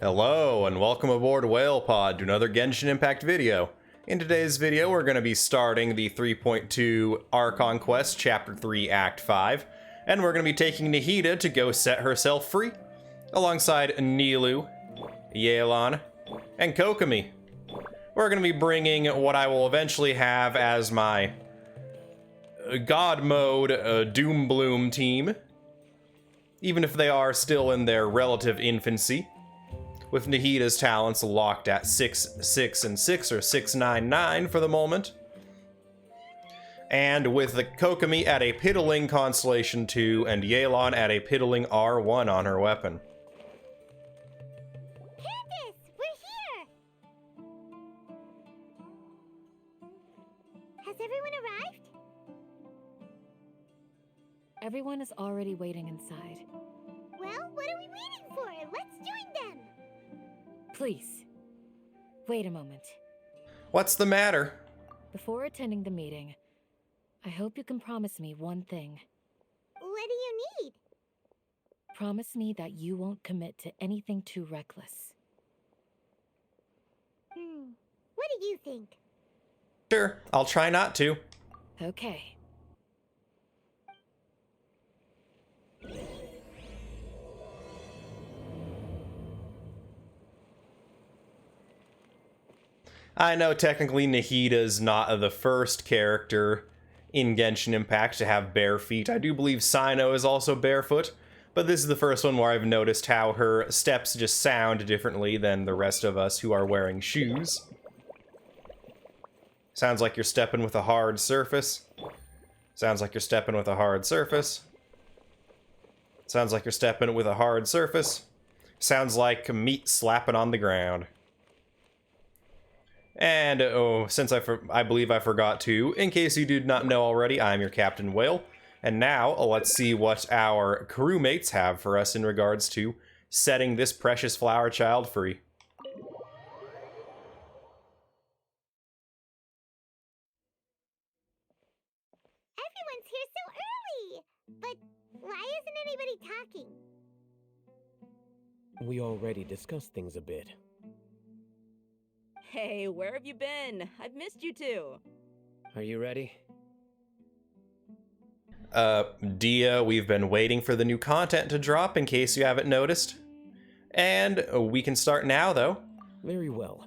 Hello and welcome aboard Whale Pod to another Genshin Impact video. In today's video we're going to be starting the 3.2 Archon quest, Chapter 3, Act 5, and we're going to be taking Nahida to go set herself free, alongside Nilou, Yelan, and Kokomi. We're going to be bringing what I will eventually have as my God Mode Doom Bloom team, even if they are still in their relative infancy, with Nahida's talents locked at 6, 6, and 6, or 6, 9, 9 for the moment. And with the Kokomi at a piddling Constellation 2 and Yelan at a piddling R1 on her weapon. Candace, we're here! Has everyone arrived? Everyone is already waiting inside. Well, what are we waiting for? Let's join them! Please, wait a moment. What's the matter? Before attending the meeting, I hope you can promise me one thing. What do you need? Promise me that you won't commit to anything too reckless. What do you think? Sure, I'll try not to. Okay. I know technically Nahida's not the first character in Genshin Impact to have bare feet. I do believe Cyno is also barefoot, but this is the first one where I've noticed how her steps just sound differently than the rest of us who are wearing shoes. Sounds like you're stepping with a hard surface. Sounds like you're stepping with a hard surface. Sounds like you're stepping with a hard surface. Sounds like meat slapping on the ground. And, since I believe I forgot to, in case you did not know already, I'm your Captain Whale. And now, let's see what our crewmates have for us in regards to setting this precious flower child free. Everyone's here so early! But why isn't anybody talking? We already discussed things a bit. Hey, where have you been? I've missed you too. Are you ready? Dia, we've been waiting for the new content to drop in case you haven't noticed. And we can start now, though. Very well.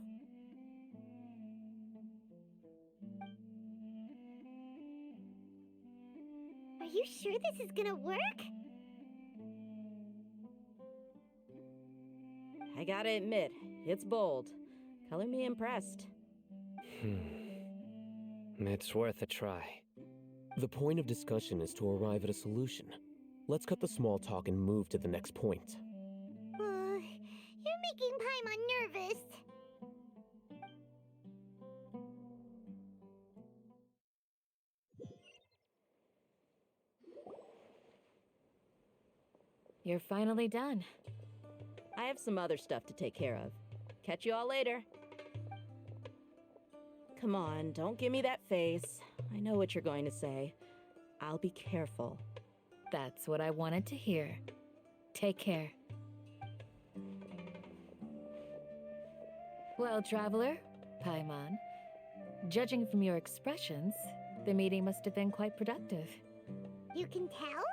Are you sure this is gonna work? I gotta admit, it's bold. Color me impressed. It's worth a try. The point of discussion is to arrive at a solution. Let's cut the small talk and move to the next point. You're making Paimon nervous. You're finally done. I have some other stuff to take care of. Catch you all later. Come on, don't give me that face. I know what you're going to say. I'll be careful. That's what I wanted to hear. Take care. Well, traveler, Paimon, judging from your expressions, the meeting must have been quite productive. You can tell?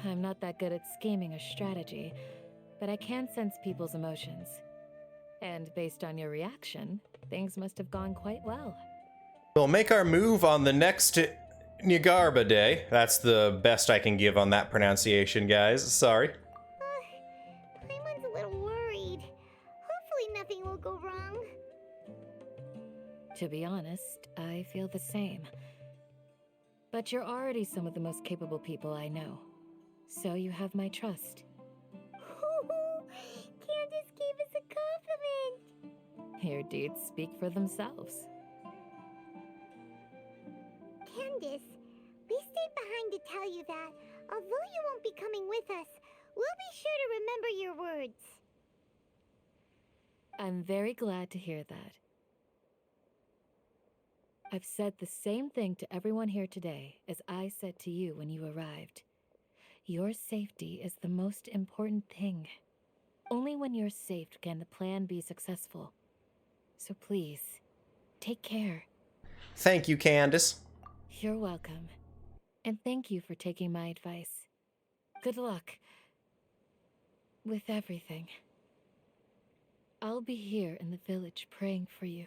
I'm not that good at scheming or strategy, but I can sense people's emotions. And based on your reaction, things must have gone quite well. We'll make our move on the next Nyagarba day. That's the best I can give on that pronunciation, guys. Sorry. Paimon's a little worried. Hopefully nothing will go wrong. To be honest, I feel the same. But you're already some of the most capable people I know. So you have my trust. Candace gave us a compliment! Your deeds speak for themselves. Candace, we stayed behind to tell you that, although you won't be coming with us, we'll be sure to remember your words. I'm very glad to hear that. I've said the same thing to everyone here today as I said to you when you arrived. Your safety is the most important thing. Only when you're safe can the plan be successful. So please, take care. Thank you, Candace. You're welcome. And thank you for taking my advice. Good luck with everything. I'll be here in the village praying for you.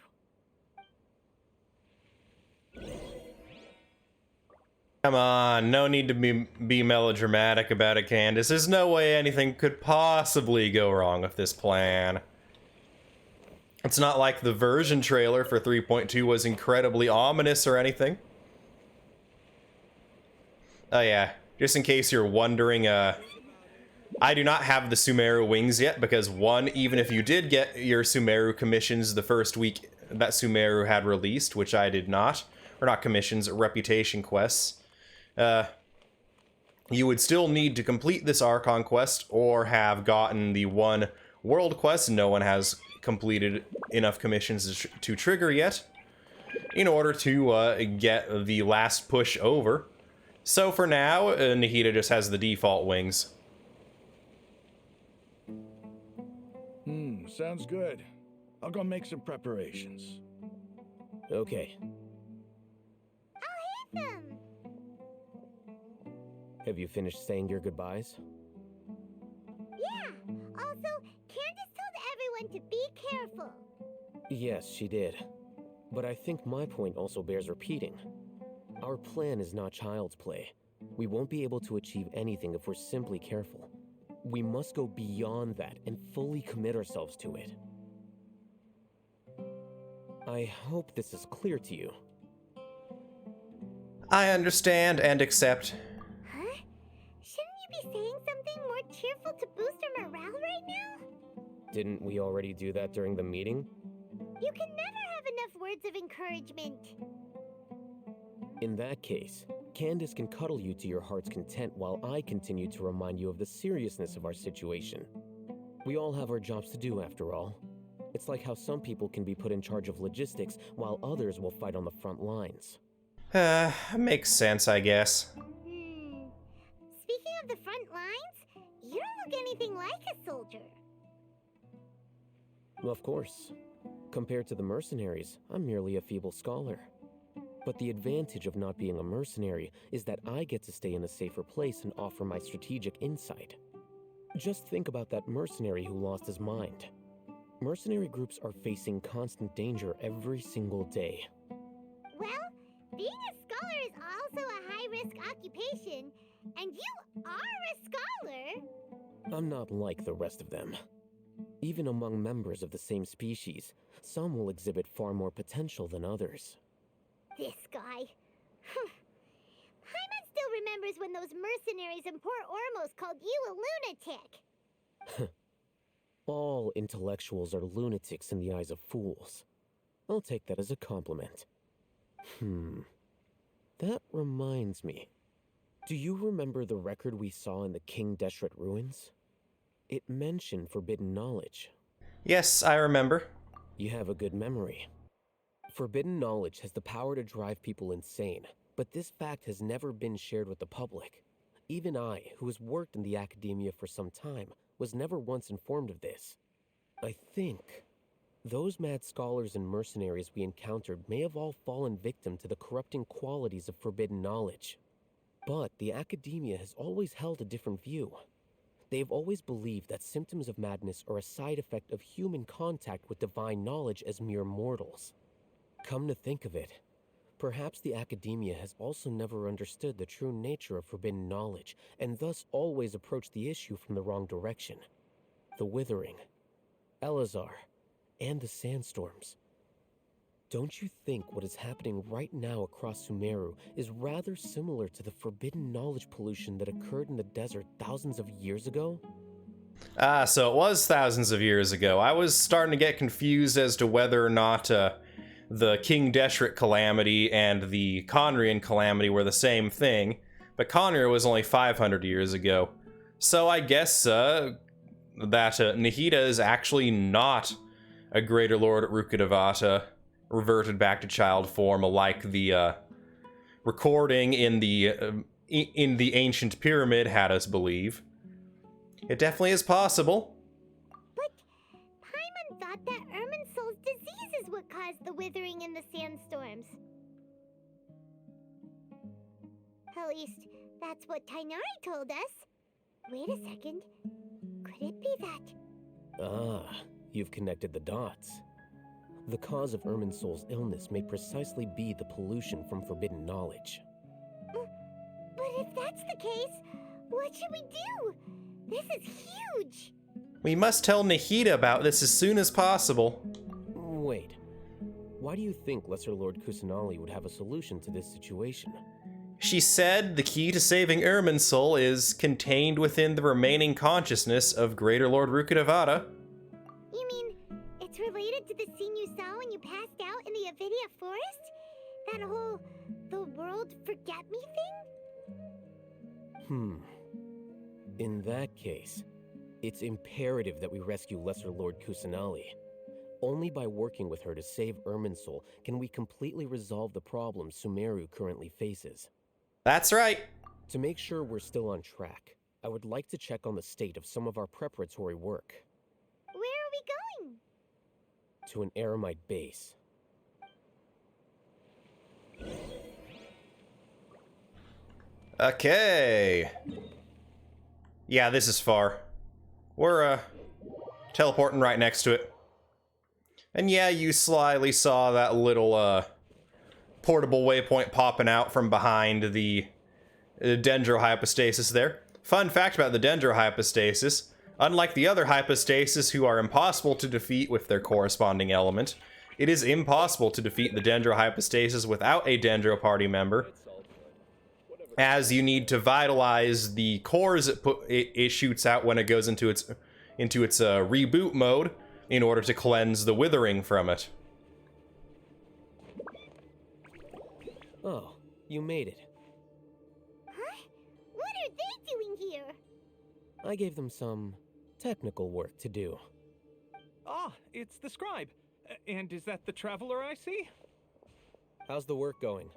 Come on, no need to be melodramatic about it, Candace. There's no way anything could possibly go wrong with this plan. It's not like the version trailer for 3.2 was incredibly ominous or anything. Oh yeah, just in case you're wondering, I do not have the Sumeru wings yet because one, even if you did get your Sumeru commissions the first week that Sumeru had released, which I did not, or not commissions, reputation quests, you would still need to complete this Archon quest or have gotten the one world quest no one has completed enough commissions to trigger yet in order to get the last push over. So for now, Nahida just has the default wings. Sounds good. I'll go make some preparations. Okay. I'll hit them. Have you finished saying your goodbyes? Yeah. Also, Candace told everyone to be careful. Yes, she did. But I think my point also bears repeating. Our plan is not child's play. We won't be able to achieve anything if we're simply careful. We must go beyond that and fully commit ourselves to it. I hope this is clear to you. I understand and accept. Huh? Shouldn't you be saying something more cheerful to boost our morale right now? Didn't we already do that during the meeting? You can never have enough words of encouragement. In that case, Candace can cuddle you to your heart's content while I continue to remind you of the seriousness of our situation. We all have our jobs to do after all. It's like how some people can be put in charge of logistics while others will fight on the front lines. Makes sense, I guess. Speaking of the front lines, you don't look anything like a soldier. Of course. Compared to the mercenaries, I'm merely a feeble scholar. But the advantage of not being a mercenary is that I get to stay in a safer place and offer my strategic insight. Just think about that mercenary who lost his mind. Mercenary groups are facing constant danger every single day. Well, being a scholar is also a high-risk occupation, and you are a scholar. I'm not like the rest of them. Even among members of the same species, some will exhibit far more potential than others. This guy. Hyman still remembers when those mercenaries in Port Ormos called you a lunatic. All intellectuals are lunatics in the eyes of fools. I'll take that as a compliment. That reminds me. Do you remember the record we saw in the King Deshret ruins? It mentioned forbidden knowledge. Yes, I remember. You have a good memory. Forbidden knowledge has the power to drive people insane, but this fact has never been shared with the public. Even I, who has worked in the academia for some time, was never once informed of this. I think those mad scholars and mercenaries we encountered may have all fallen victim to the corrupting qualities of forbidden knowledge. But the academia has always held a different view. They have always believed that symptoms of madness are a side effect of human contact with divine knowledge as mere mortals. Come to think of it, perhaps the academia has also never understood the true nature of forbidden knowledge, and thus always approached the issue from the wrong direction. The Withering, Elazar, and the Sandstorms. Don't you think what is happening right now across Sumeru is rather similar to the forbidden knowledge pollution that occurred in the desert thousands of years ago? Ah, so it was thousands of years ago. I was starting to get confused as to whether or not the King Deshret calamity and the Conrian calamity were the same thing, but Conrir was only 500 years ago. So I guess that Nahida is actually not a Greater Lord at Rukkhadevata, reverted back to child form, like the recording in the ancient pyramid had us believe. It definitely is possible. withering in the sandstorms. At least, that's what Tainari told us. Wait a second. Could it be that? Ah, you've connected the dots. The cause of Irminsul's illness may precisely be the pollution from forbidden knowledge. But if that's the case, what should we do? This is huge! We must tell Nahida about this as soon as possible. Wait. Why do you think Lesser Lord Kusanali would have a solution to this situation? She said the key to saving Irminsul is contained within the remaining consciousness of Greater Lord Rukkhadevata. You mean, it's related to the scene you saw when you passed out in the Avidia Forest? That whole, the world forget me thing? In that case, it's imperative that we rescue Lesser Lord Kusanali. Only by working with her to save Irminsul can we completely resolve the problems Sumeru currently faces. That's right. To make sure we're still on track, I would like to check on the state of some of our preparatory work. Where are we going? To an Eremite base. Okay. Yeah, this is far. We're, teleporting right next to it. And yeah, you slyly saw that little, portable waypoint popping out from behind the dendrohypostasis there. Fun fact about the dendrohypostasis, unlike the other hypostasis who are impossible to defeat with their corresponding element, it is impossible to defeat the dendrohypostasis without a dendro party member, as you need to vitalize the cores it shoots out when it goes into its reboot mode in order to cleanse the withering from it. Oh, you made it. Huh? What are they doing here? I gave them some technical work to do. Ah, it's the scribe. And is that the traveler I see? How's the work going?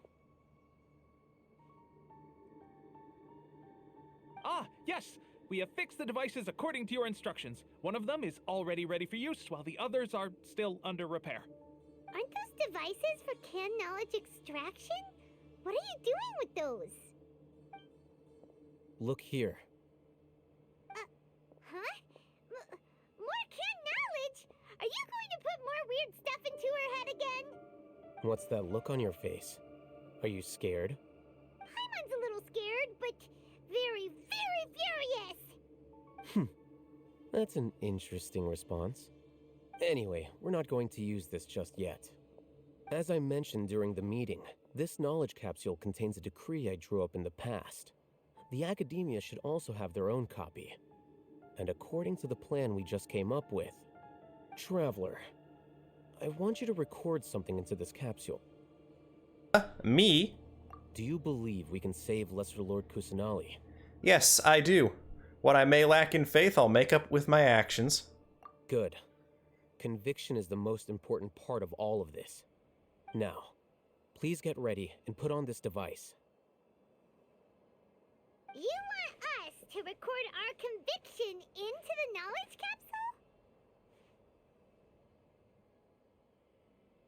Ah, yes! We have fixed the devices according to your instructions. One of them is already ready for use, while the others are still under repair. Aren't those devices for can knowledge extraction? What are you doing with those? Look here. Huh? More can knowledge? Are you going to put more weird stuff into her head again? What's that look on your face? Are you scared? Paimon's a little scared, but very, very furious. That's an interesting response. Anyway, we're not going to use this just yet. As I mentioned during the meeting, this knowledge capsule contains a decree I drew up in the past. The academia should also have their own copy. And according to the plan we just came up with, Traveler, I want you to record something into this capsule. Me? Do you believe we can save Lesser Lord Kusanali? Yes, I do. What I may lack in faith, I'll make up with my actions. Good. Conviction is the most important part of all of this. Now, please get ready and put on this device. You want us to record our conviction into the knowledge capsule?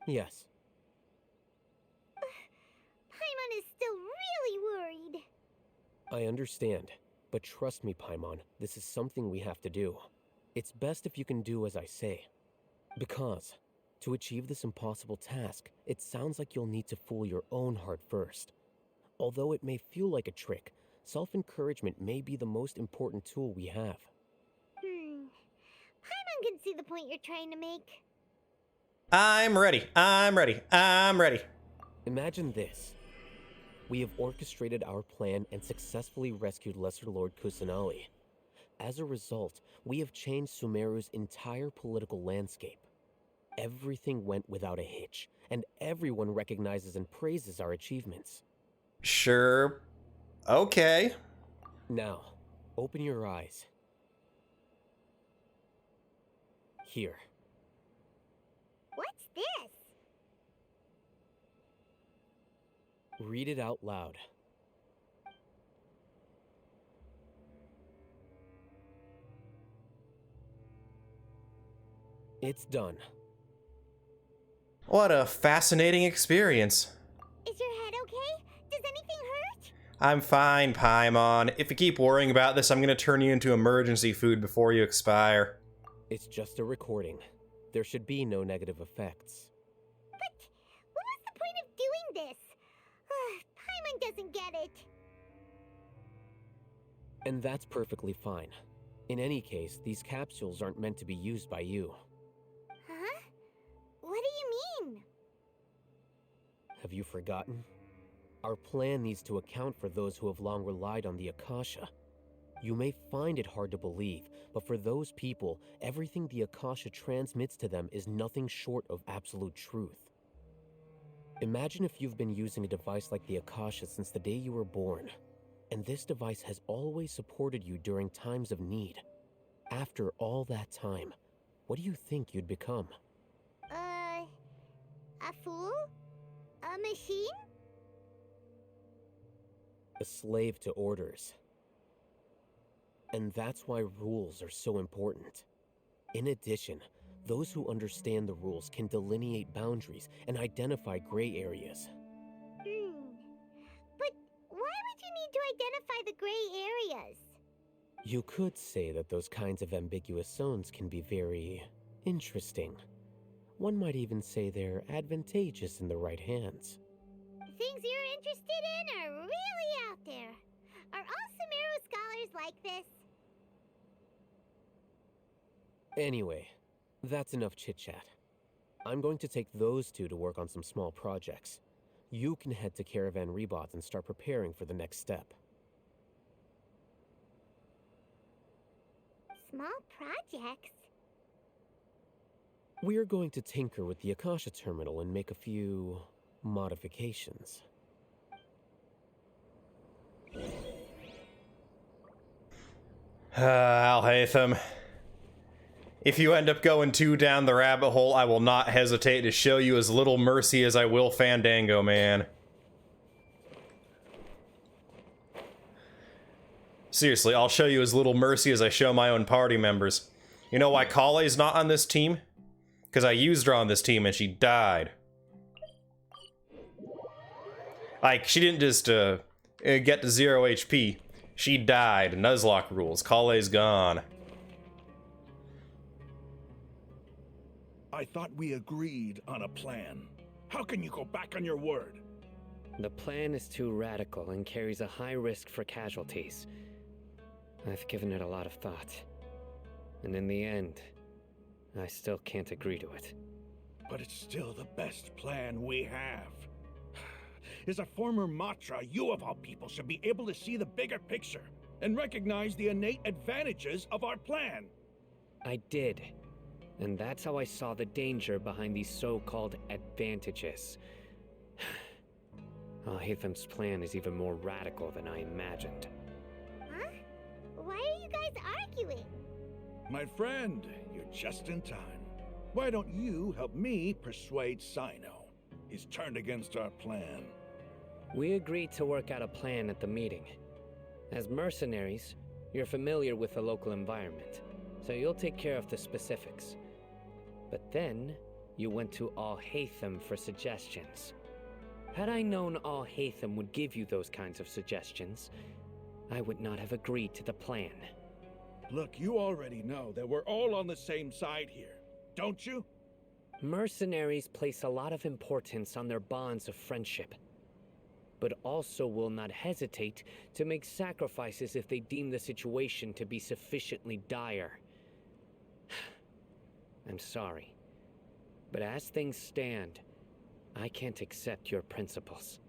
Yes. Paimon is still really worried. I understand, but trust me, Paimon, this is something we have to do. It's best if you can do as I say. Because, to achieve this impossible task, it sounds like you'll need to fool your own heart first. Although it may feel like a trick, self-encouragement may be the most important tool we have. Paimon can see the point you're trying to make. I'm ready. I'm ready. I'm ready. Imagine this. We have orchestrated our plan and successfully rescued Lesser Lord Kusanali. As a result, we have changed Sumeru's entire political landscape. Everything went without a hitch, and everyone recognizes and praises our achievements. Sure. Okay. Now, open your eyes. Here. What's this? Read it out loud. It's done. What a fascinating experience. Is your head okay? Does anything hurt? I'm fine, Paimon. If you keep worrying about this, I'm gonna turn you into emergency food before you expire. It's just a recording. There should be no negative effects. But what was the point of doing this? Paimon doesn't get it. And that's perfectly fine. In any case, these capsules aren't meant to be used by you. Huh? What do you mean? Have you forgotten? Our plan needs to account for those who have long relied on the Akasha. You may find it hard to believe, but for those people, everything the Akasha transmits to them is nothing short of absolute truth. Imagine if you've been using a device like the Akasha since the day you were born, and this device has always supported you during times of need. After all that time, what do you think you'd become? A fool? A machine? A slave to orders. And that's why rules are so important. In addition, those who understand the rules can delineate boundaries and identify gray areas. But why would you need to identify the gray areas? You could say that those kinds of ambiguous zones can be very interesting. One might even say they're advantageous in the right hands. Things you're interested in are really out there. Are all Sumeru scholars like this? Anyway, that's enough chit-chat. I'm going to take those two to work on some small projects. You can head to Caravan Rebot and start preparing for the next step. Small projects? We're going to tinker with the Akasha terminal and make a few modifications. Al-Haytham. If you end up going too down the rabbit hole, I will not hesitate to show you as little mercy as I will Fandango Man. Seriously, I'll show you as little mercy as I show my own party members. You know why Kale's not on this team? Because I used her on this team and she died. Like, she didn't just get to 0 HP. She died. Nuzlocke rules. Kale's gone. I thought we agreed on a plan. How can you go back on your word? The plan is too radical and carries a high risk for casualties. I've given it a lot of thought. And in the end, I still can't agree to it. But it's still the best plan we have. As a former Matra, you of all people should be able to see the bigger picture and recognize the innate advantages of our plan. I did. And that's how I saw the danger behind these so-called advantages. Al-Haytham's plan is even more radical than I imagined. Huh? Why are you guys arguing? My friend, you're just in time. Why don't you help me persuade Sino? He's turned against our plan. We agreed to work out a plan at the meeting. As mercenaries, you're familiar with the local environment, so you'll take care of the specifics. But then, you went to Al-Haytham for suggestions. Had I known Al-Haytham would give you those kinds of suggestions, I would not have agreed to the plan. Look, you already know that we're all on the same side here, don't you? Mercenaries place a lot of importance on their bonds of friendship, but also will not hesitate to make sacrifices if they deem the situation to be sufficiently dire. I'm sorry, but as things stand, I can't accept your principles.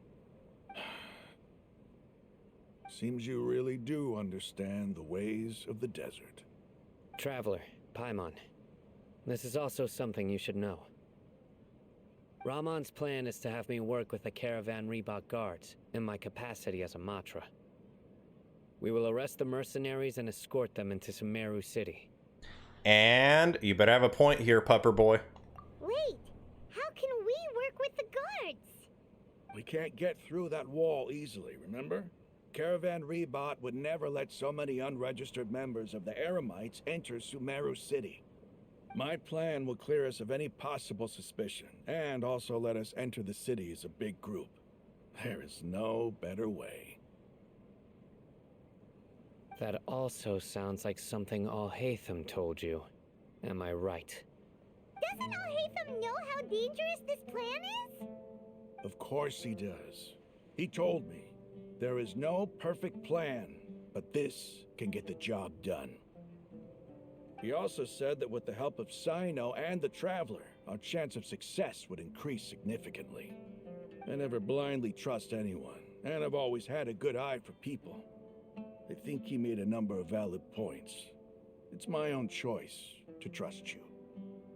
Seems you really do understand the ways of the desert. Traveler, Paimon, this is also something you should know. Ramon's plan is to have me work with the Caravan Rebot guards in my capacity as a Matra. We will arrest the mercenaries and escort them into Sumeru City. And you better have a point here, pupper boy. Wait, how can we work with the guards? We can't get through that wall easily, remember? Caravan Rebot would never let so many unregistered members of the Eremites enter Sumeru City. My plan will clear us of any possible suspicion, and also let us enter the city as a big group. There is no better way. That also sounds like something Al-Haytham told you. Am I right? Doesn't Al-Haytham know how dangerous this plan is? Of course he does. He told me, there is no perfect plan, but this can get the job done. He also said that with the help of Sino and the Traveler, our chance of success would increase significantly. I never blindly trust anyone, and I've always had a good eye for people. I think he made a number of valid points. It's my own choice to trust you.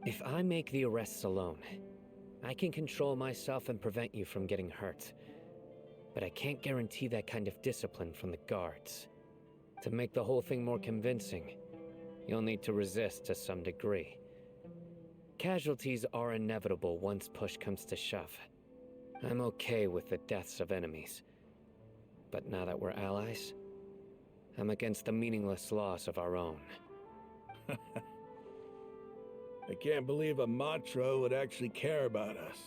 If I make the arrests alone, I can control myself and prevent you from getting hurt. But I can't guarantee that kind of discipline from the guards. To make the whole thing more convincing, you'll need to resist to some degree. Casualties are inevitable once push comes to shove. I'm okay with the deaths of enemies. But now that we're allies, I'm against the meaningless loss of our own. I can't believe a Matra would actually care about us.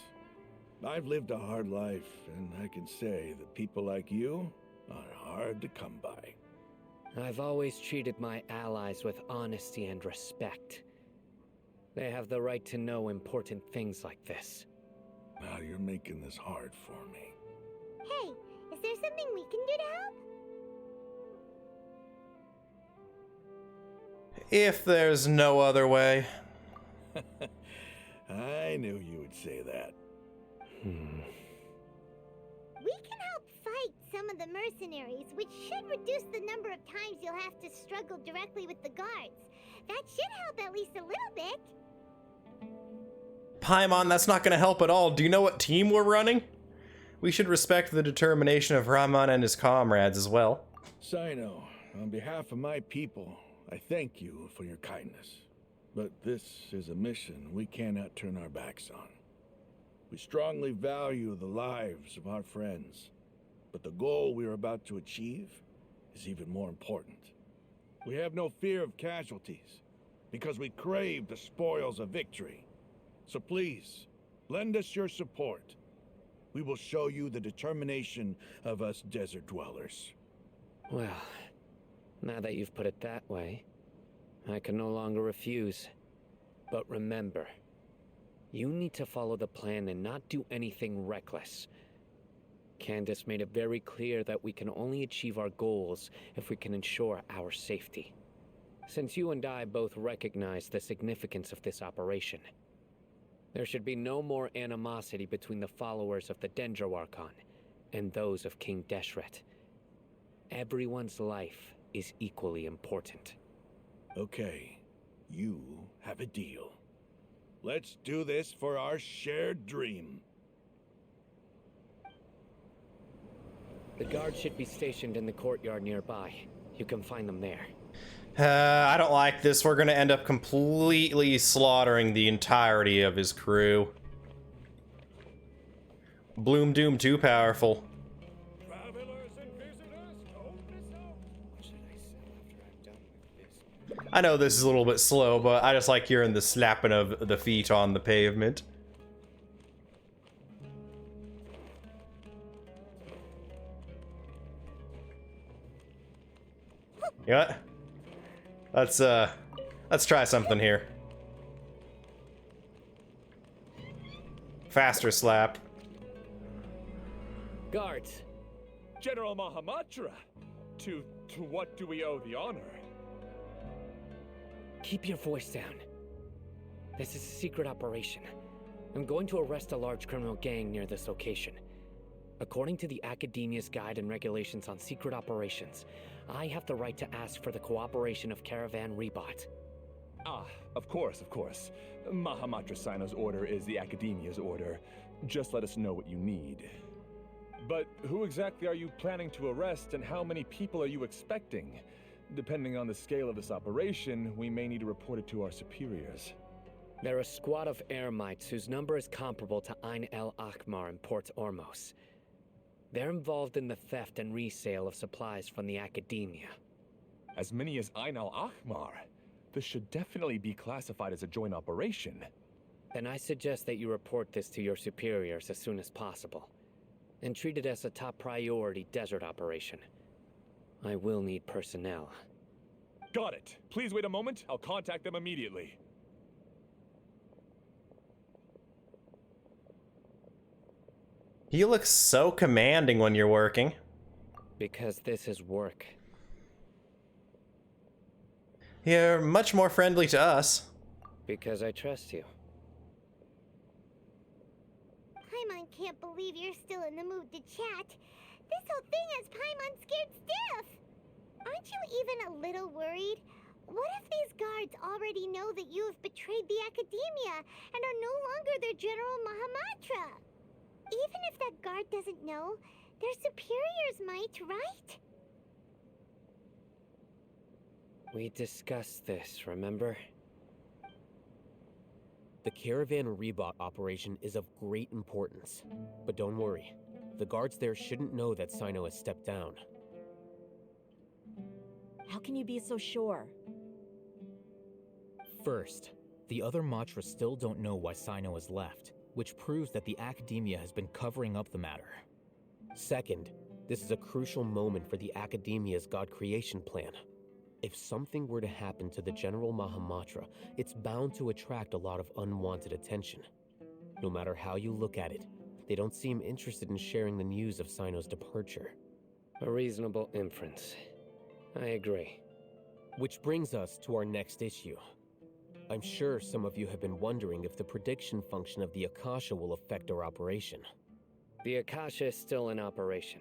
I've lived a hard life, and I can say that people like you are hard to come by. I've always treated my allies with honesty and respect. They have the right to know important things like this. Now you're making this hard for me. Hey, is there something we can do to help? If there's no other way. I knew you would say that. We can help fight some of the mercenaries, which should reduce the number of times you'll have to struggle directly with the guards. That should help at least a little bit. Paimon, that's not going to help at all. Do you know what team we're running? We should respect the determination of Rahman and his comrades as well. Sino, on behalf of my people, I thank you for your kindness. But this is a mission we cannot turn our backs on. We strongly value the lives of our friends, but the goal we are about to achieve is even more important. We have no fear of casualties, because we crave the spoils of victory. So please, lend us your support. We will show you the determination of us desert dwellers. Well, now that you've put it that way, I can no longer refuse. But remember, you need to follow the plan and not do anything reckless. Candace made it very clear that we can only achieve our goals if we can ensure our safety. Since you and I both recognize the significance of this operation, there should be no more animosity between the followers of the Dendro Archon and those of King Deshret. Everyone's life is equally important. Okay, you have a deal. Let's do this for our shared dream. The guards should be stationed in the courtyard nearby. You can find them there. I don't like this. We're gonna end up completely slaughtering the entirety of his crew. Bloom Doom too powerful. Travelers and visitors, don't miss out. What should I say after I'm done with this? I know this is a little bit slow, but I just like hearing the slapping of the feet on the pavement. You know what? Let's try something here. Faster slap. Guards! General Mahamatra, to what do we owe the honor? Keep your voice down. This is a secret operation. I'm going to arrest a large criminal gang near this location. According to the Academia's Guide and Regulations on Secret Operations, I have the right to ask for the cooperation of Caravan Rebot. Ah, of course, of course. Mahamatra Sino's order is the Academia's order. Just let us know what you need. But who exactly are you planning to arrest, and how many people are you expecting? Depending on the scale of this operation, we may need to report it to our superiors. They're a squad of Eremites whose number is comparable to Ain el Akhmar in Port Ormos. They're involved in the theft and resale of supplies from the Academia. As many as Ain al Akhmar? This should definitely be classified as a joint operation. Then I suggest that you report this to your superiors as soon as possible, and treat it as a top priority desert operation. I will need personnel. Got it. Please wait a moment. I'll contact them immediately. You look so commanding when you're working. Because this is work. You're much more friendly to us. Because I trust you. Paimon can't believe you're still in the mood to chat. This whole thing has Paimon scared stiff. Aren't you even a little worried? What if these guards already know that you have betrayed the Academia and are no longer their General Mahamatra? Even if that guard doesn't know, their superiors might, right? We discussed this, remember? The Caravan Rebot operation is of great importance. But don't worry, the guards there shouldn't know that Sino has stepped down. How can you be so sure? First, the other Matra still don't know why Sino has left, which proves that the Academia has been covering up the matter. Second, this is a crucial moment for the Academia's God creation plan. If something were to happen to the General Mahamatra, it's bound to attract a lot of unwanted attention. No matter how you look at it, they don't seem interested in sharing the news of Sino's departure. A reasonable inference. I agree. Which brings us to our next issue. I'm sure some of you have been wondering if the prediction function of the Akasha will affect our operation. The Akasha is still in operation,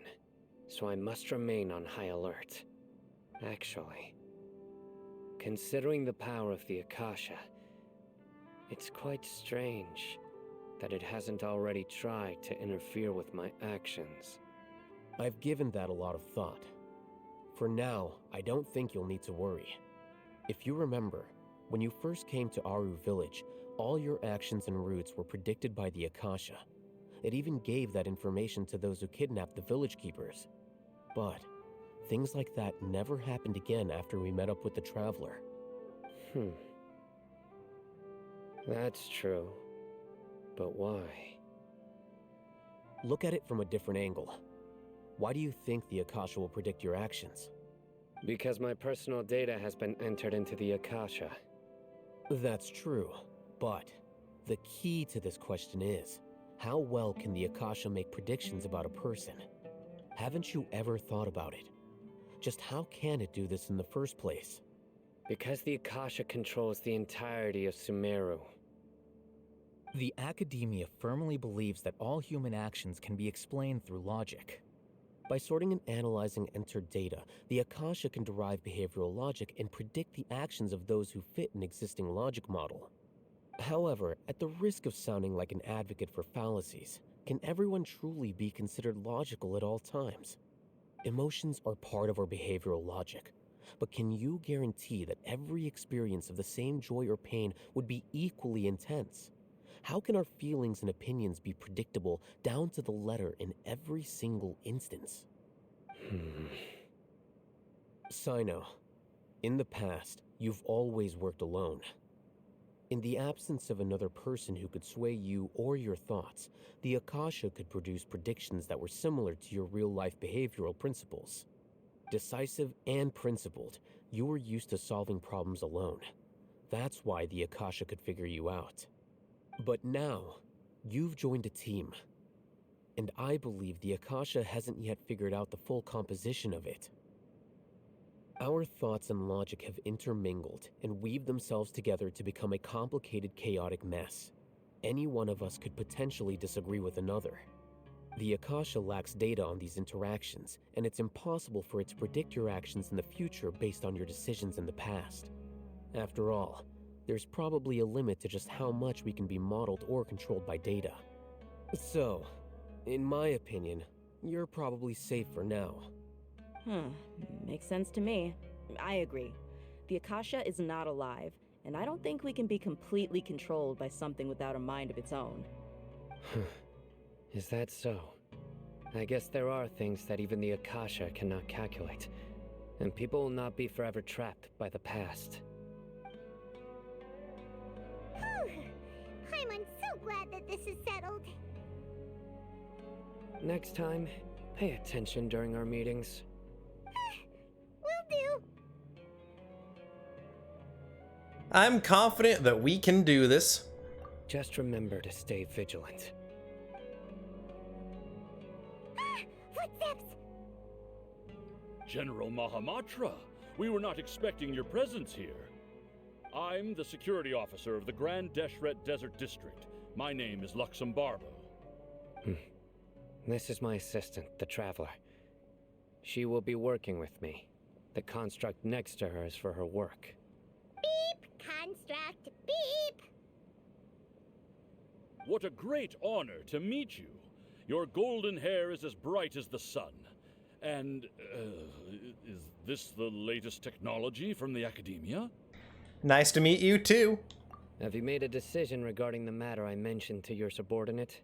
so I must remain on high alert. Actually, considering the power of the Akasha, it's quite strange that it hasn't already tried to interfere with my actions. I've given that a lot of thought. For now, I don't think you'll need to worry. If you remember, when you first came to Aru Village, all your actions and routes were predicted by the Akasha. It even gave that information to those who kidnapped the village keepers. But things like that never happened again after we met up with the Traveler. That's true. But why? Look at it from a different angle. Why do you think the Akasha will predict your actions? Because my personal data has been entered into the Akasha. That's true, but the key to this question is, how well can the Akasha make predictions about a person? Haven't you ever thought about it? Just how can it do this in the first place? Because the Akasha controls the entirety of Sumeru. The Academia firmly believes that all human actions can be explained through logic. By sorting and analyzing entered data, the Akasha can derive behavioral logic and predict the actions of those who fit an existing logic model. However, at the risk of sounding like an advocate for fallacies, can everyone truly be considered logical at all times? Emotions are part of our behavioral logic, but can you guarantee that every experience of the same joy or pain would be equally intense? How can our feelings and opinions be predictable down to the letter in every single instance? Sino, in the past, you've always worked alone. In the absence of another person who could sway you or your thoughts, the Akasha could produce predictions that were similar to your real-life behavioral principles. Decisive and principled, you were used to solving problems alone. That's why the Akasha could figure you out. But now, you've joined a team. And I believe the Akasha hasn't yet figured out the full composition of it. Our thoughts and logic have intermingled and weaved themselves together to become a complicated, chaotic mess. Any one of us could potentially disagree with another. The Akasha lacks data on these interactions, and it's impossible for it to predict your actions in the future based on your decisions in the past. After all, there's probably a limit to just how much we can be modeled or controlled by data. So, in my opinion, you're probably safe for now. Makes sense to me. I agree. The Akasha is not alive, and I don't think we can be completely controlled by something without a mind of its own. Is that so? I guess there are things that even the Akasha cannot calculate, and people will not be forever trapped by the past. so glad that this is settled. Next time, pay attention during our meetings. Will do. I'm confident that we can do this. Just remember to stay vigilant. Footsteps! General Mahamatra, we were not expecting your presence here. I'm the security officer of the Grand Deshret Desert District. My name is Luxembarbo. This is my assistant, the Traveler. She will be working with me. The construct next to her is for her work. Beep! Construct, beep! What a great honor to meet you. Your golden hair is as bright as the sun. And, is this the latest technology from the Academia? Nice to meet you, too. Have you made a decision regarding the matter I mentioned to your subordinate?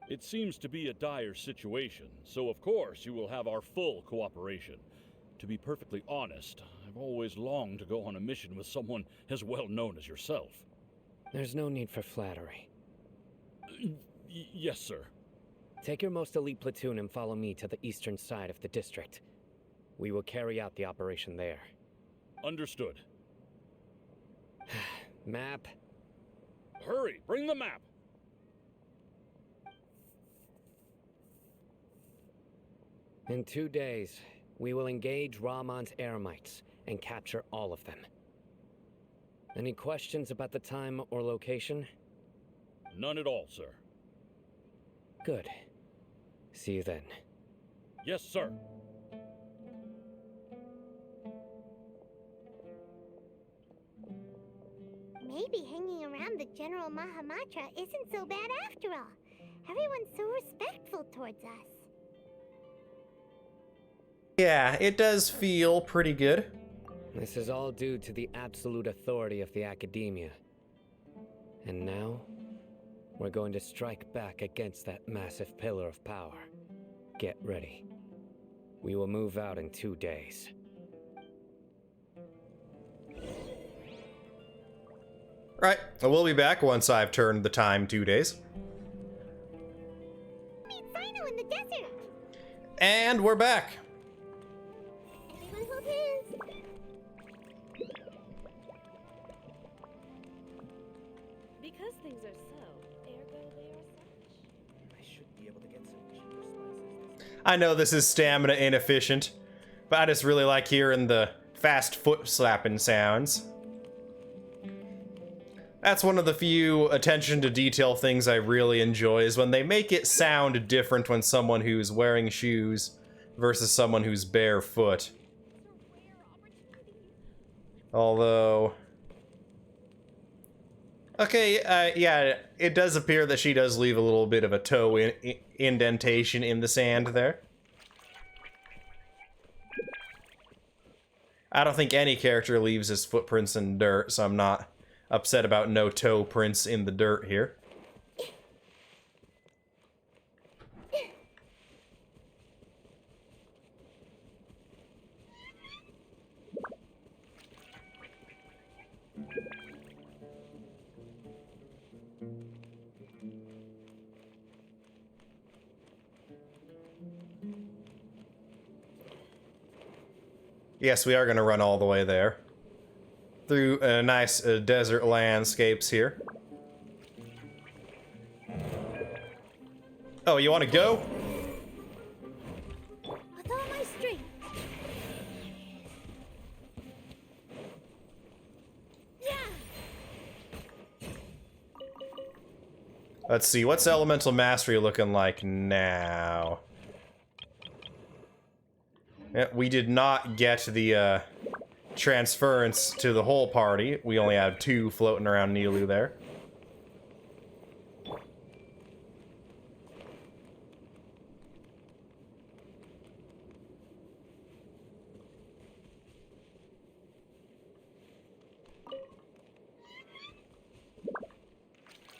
It seems to be a dire situation, so of course you will have our full cooperation. To be perfectly honest, I've always longed to go on a mission with someone as well known as yourself. There's no need for flattery. Yes, sir. Take your most elite platoon and follow me to the eastern side of the district. We will carry out the operation there. Understood. Map. Hurry, bring the map! In 2 days, we will engage Rahman's Eremites and capture all of them. Any questions about the time or location? None at all, sir. Good. See you then. Yes, sir. Maybe hanging around the General Mahamatra isn't so bad after all. Everyone's so respectful towards us. Yeah, it does feel pretty good. This is all due to the absolute authority of the Academia. And now, we're going to strike back against that massive pillar of power. Get ready. We will move out in 2 days. Right, we'll be back once I've turned the time 2 days. Meet Sino in the desert! And we're back. Everyone hold hands! Because things are so, ergo they are such. I should be able to get some cheaper slices. I know this is stamina inefficient, but I just really like hearing the fast foot slapping sounds. That's one of the few attention to detail things I really enjoy, is when they make it sound different when someone who's wearing shoes versus someone who's barefoot. Although... Okay, yeah, it does appear that she does leave a little bit of a toe indentation in the sand there. I don't think any character leaves his footprints in dirt, so I'm not upset about no toe prints in the dirt here. Yes, we are going to run all the way there. Through nice desert landscapes here. Oh, you want to go? With all my strength. Yeah! Let's see, what's Elemental Mastery looking like now? Yeah, we did not get the transference to the whole party. We only have 2 floating around Nilu there.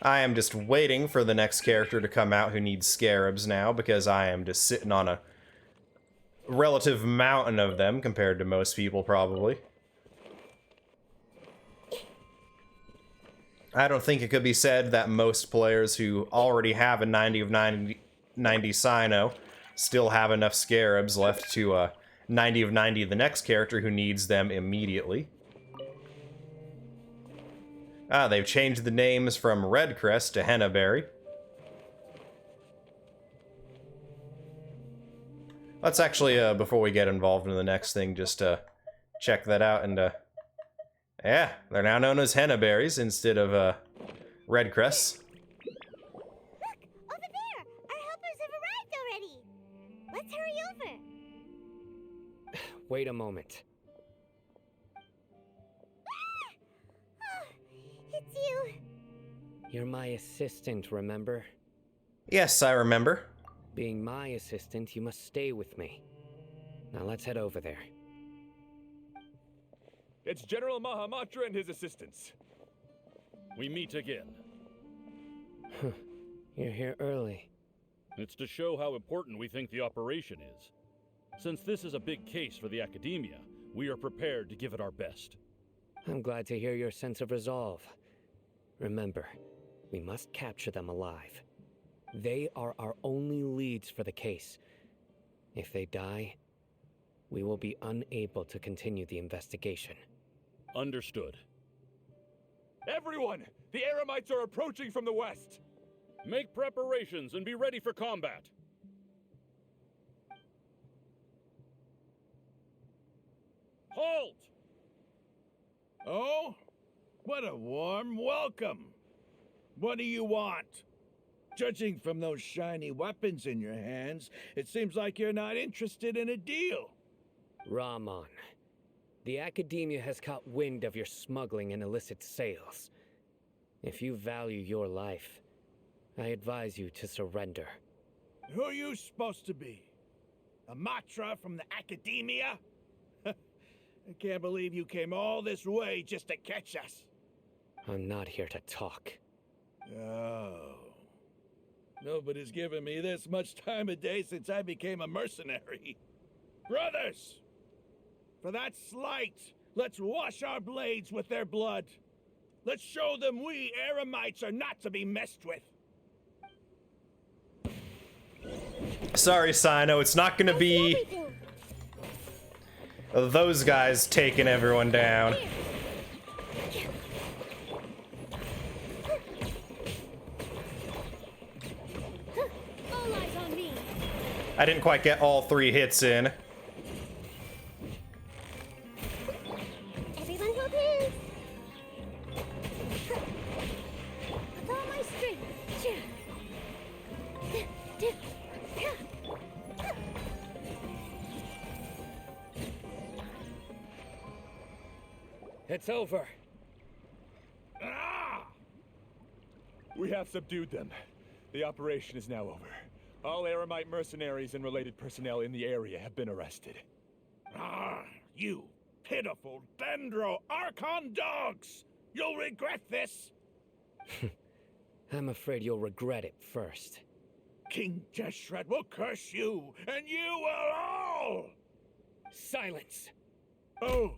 I am just waiting for the next character to come out who needs scarabs now, because I am just sitting on a relative mountain of them compared to most people, probably. I don't think it could be said that most players who already have a 90 of 90 Sino still have enough scarabs left to 90 of 90 the next character who needs them immediately. Ah, they've changed the names from Redcrest to Hennaberry. Let's actually, before we get involved in the next thing, just check that out and yeah, they're now known as Hennaberries instead of Redcrests. Look! Over there! Our helpers have arrived already! Let's hurry over! Wait a moment. Oh, it's you! You're my assistant, remember? Yes, I remember. Being my assistant, you must stay with me. Now let's head over there. It's General Mahamatra and his assistants. We meet again. You're here early. It's to show how important we think the operation is. Since this is a big case for the Academia, we are prepared to give it our best. I'm glad to hear your sense of resolve. Remember, we must capture them alive. They are our only leads for the case. If they die, we will be unable to continue the investigation. Understood. Everyone! The Eremites are approaching from the west! Make preparations and be ready for combat. Halt! Oh? What a warm welcome! What do you want? Judging from those shiny weapons in your hands, it seems like you're not interested in a deal. Rahman, the Academia has caught wind of your smuggling and illicit sales. If you value your life, I advise you to surrender. Who are you supposed to be? A Matra from the Academia? I can't believe you came all this way just to catch us. I'm not here to talk. Oh. Nobody's given me this much time of day since I became a mercenary. Brothers! For that slight, let's wash our blades with their blood. Let's show them we Eremites are not to be messed with. Sorry, Sino, it's not gonna be those guys taking everyone down. All eyes on me! I didn't quite get all 3 hits in. Everyone hold hands! With all my strength! It's over. Ah! We have subdued them. The operation is now over. All Eremite mercenaries and related personnel in the area have been arrested. Ah, you pitiful Dendro Archon dogs! You'll regret this! I'm afraid you'll regret it first. King Jeshret will curse you, and you will all! Silence! Oh,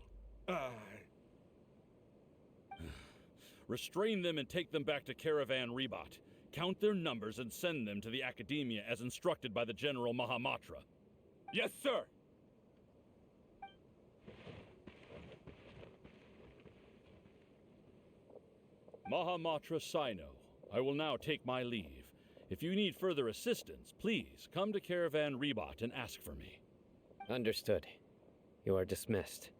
Restrain them and take them back to Caravan Rebot. Count their numbers and send them to the Academia as instructed by the General Mahamatra. Yes, sir! Mahamatra Sino, I will now take my leave. If you need further assistance, please come to Caravan Rebot and ask for me. Understood. You are dismissed.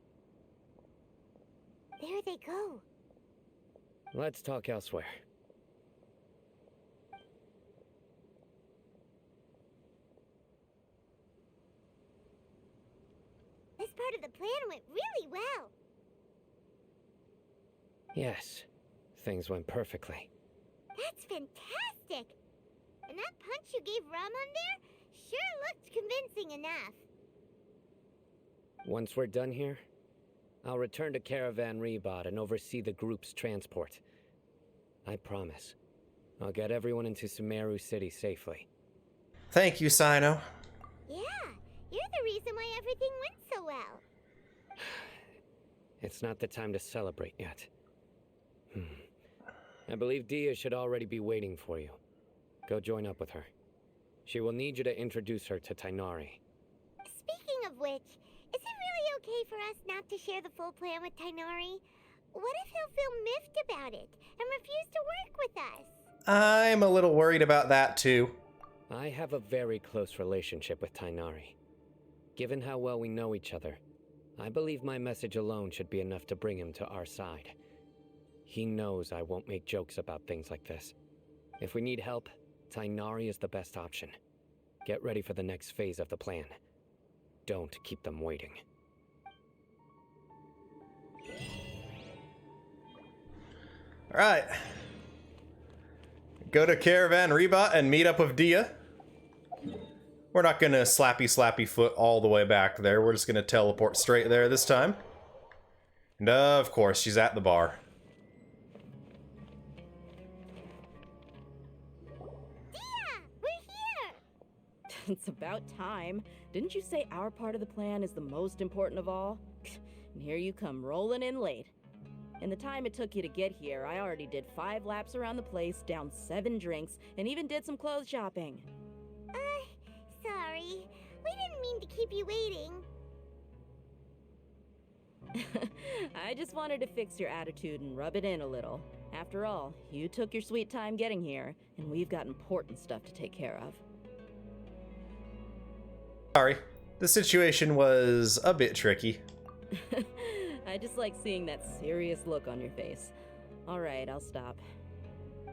There they go. Let's talk elsewhere. This part of the plan went really well. Yes, things went perfectly. That's fantastic! And that punch you gave Ramon there sure looked convincing enough. Once we're done here, I'll return to Caravan Rebot and oversee the group's transport. I promise. I'll get everyone into Sumeru City safely. Thank you, Sino. Yeah, you're the reason why everything went so well. It's not the time to celebrate yet. I believe Dia should already be waiting for you. Go join up with her. She will need you to introduce her to Tainari. Speaking of which, is it really okay for us not to share the full plan with Tainari? What if he'll feel miffed about it and refuse to work with us? I'm a little worried about that too. I have a very close relationship with Tainari. Given how well we know each other, I believe my message alone should be enough to bring him to our side. He knows I won't make jokes about things like this. If we need help, Tainari is the best option. Get ready for the next phase of the plan. Don't keep them waiting. Alright. Go to Caravan Rebot and meet up with Dia. We're not gonna slappy foot all the way back there. We're just gonna teleport straight there this time. And of course, she's at the bar. Dia, we're here! It's about time. Didn't you say our part of the plan is the most important of all? And here you come rolling in late. In the time it took you to get here, I already did 5 laps around the place, downed 7 drinks, and even did some clothes shopping. Sorry. We didn't mean to keep you waiting. I just wanted to fix your attitude and rub it in a little. After all, you took your sweet time getting here, and we've got important stuff to take care of. Sorry. The situation was a bit tricky. I just like seeing that serious look on your face. Alright, I'll stop.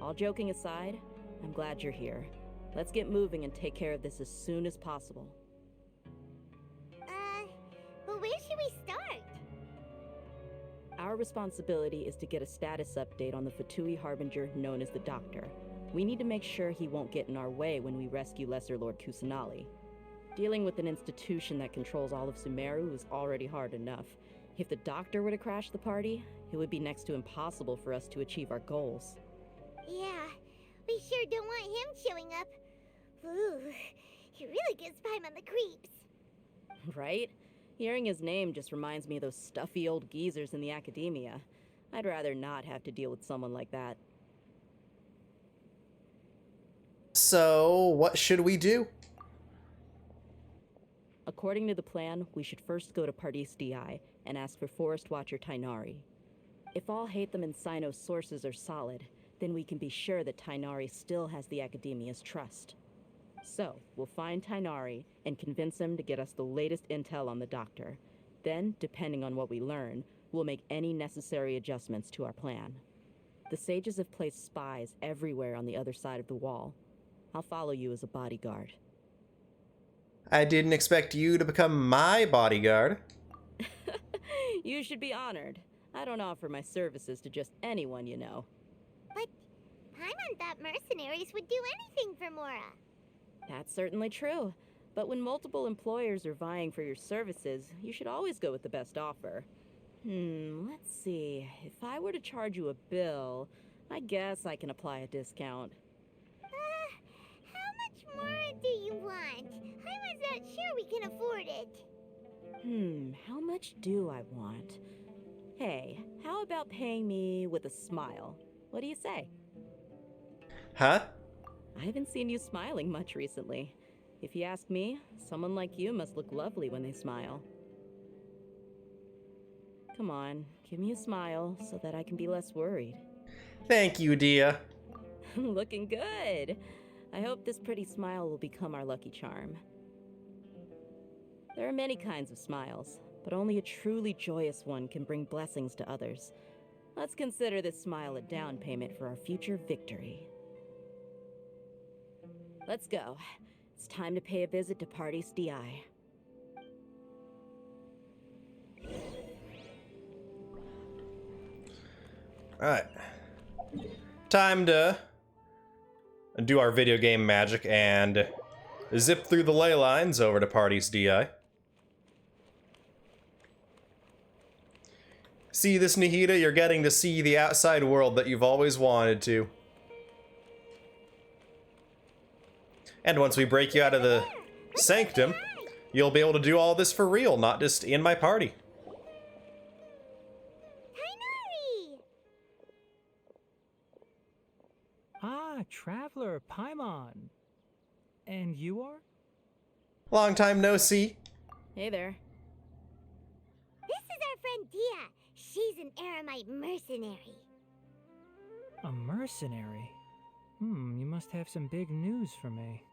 All joking aside, I'm glad you're here. Let's get moving and take care of this as soon as possible. But where should we start? Our responsibility is to get a status update on the Fatui Harbinger known as the Doctor. We need to make sure he won't get in our way when we rescue Lesser Lord Kusanali. Dealing with an institution that controls all of Sumeru is already hard enough. If the Doctor were to crash the party, it would be next to impossible for us to achieve our goals. Yeah, we sure don't want him showing up. Ooh, he really gives Paimon the creeps. Right? Hearing his name just reminds me of those stuffy old geezers in the academia. I'd rather not have to deal with someone like that. So, what should we do? According to the plan, we should first go to Pardis Di and ask for Forest Watcher Tainari. If all Hatham and Sino's sources are solid, then we can be sure that Tainari still has the Academia's trust. So, we'll find Tainari and convince him to get us the latest intel on the Doctor. Then, depending on what we learn, we'll make any necessary adjustments to our plan. The sages have placed spies everywhere on the other side of the wall. I'll follow you as a bodyguard. I didn't expect you to become my bodyguard. You should be honored. I don't offer my services to just anyone, you know. But Paimon thought mercenaries would do anything for Mora. That's certainly true. But when multiple employers are vying for your services, you should always go with the best offer. Let's see. If I were to charge you a bill, I guess I can apply a discount. How much Mora do you want? Paimon's not sure we can afford it. How much do I want? Hey, how about paying me with a smile? What do you say? Huh? I haven't seen you smiling much recently. If you ask me, someone like you must look lovely when they smile. Come on, give me a smile so that I can be less worried. Thank you, Dia. Looking good. I hope this pretty smile will become our lucky charm. There are many kinds of smiles, but only a truly joyous one can bring blessings to others. Let's consider this smile a down payment for our future victory. Let's go. It's time to pay a visit to Pardis Di. Alright. Time to do our video game magic and zip through the ley lines over to Pardis Di. See this, Nahida? You're getting to see the outside world that you've always wanted to. And once we break you out of the sanctum, you'll be able to do all this for real, not just in my party. Tainari! Ah, Traveler, Paimon. And you are? Long time no see. Hey there. This is our friend Dia. She's an Aramite mercenary. A mercenary? You must have some big news for me.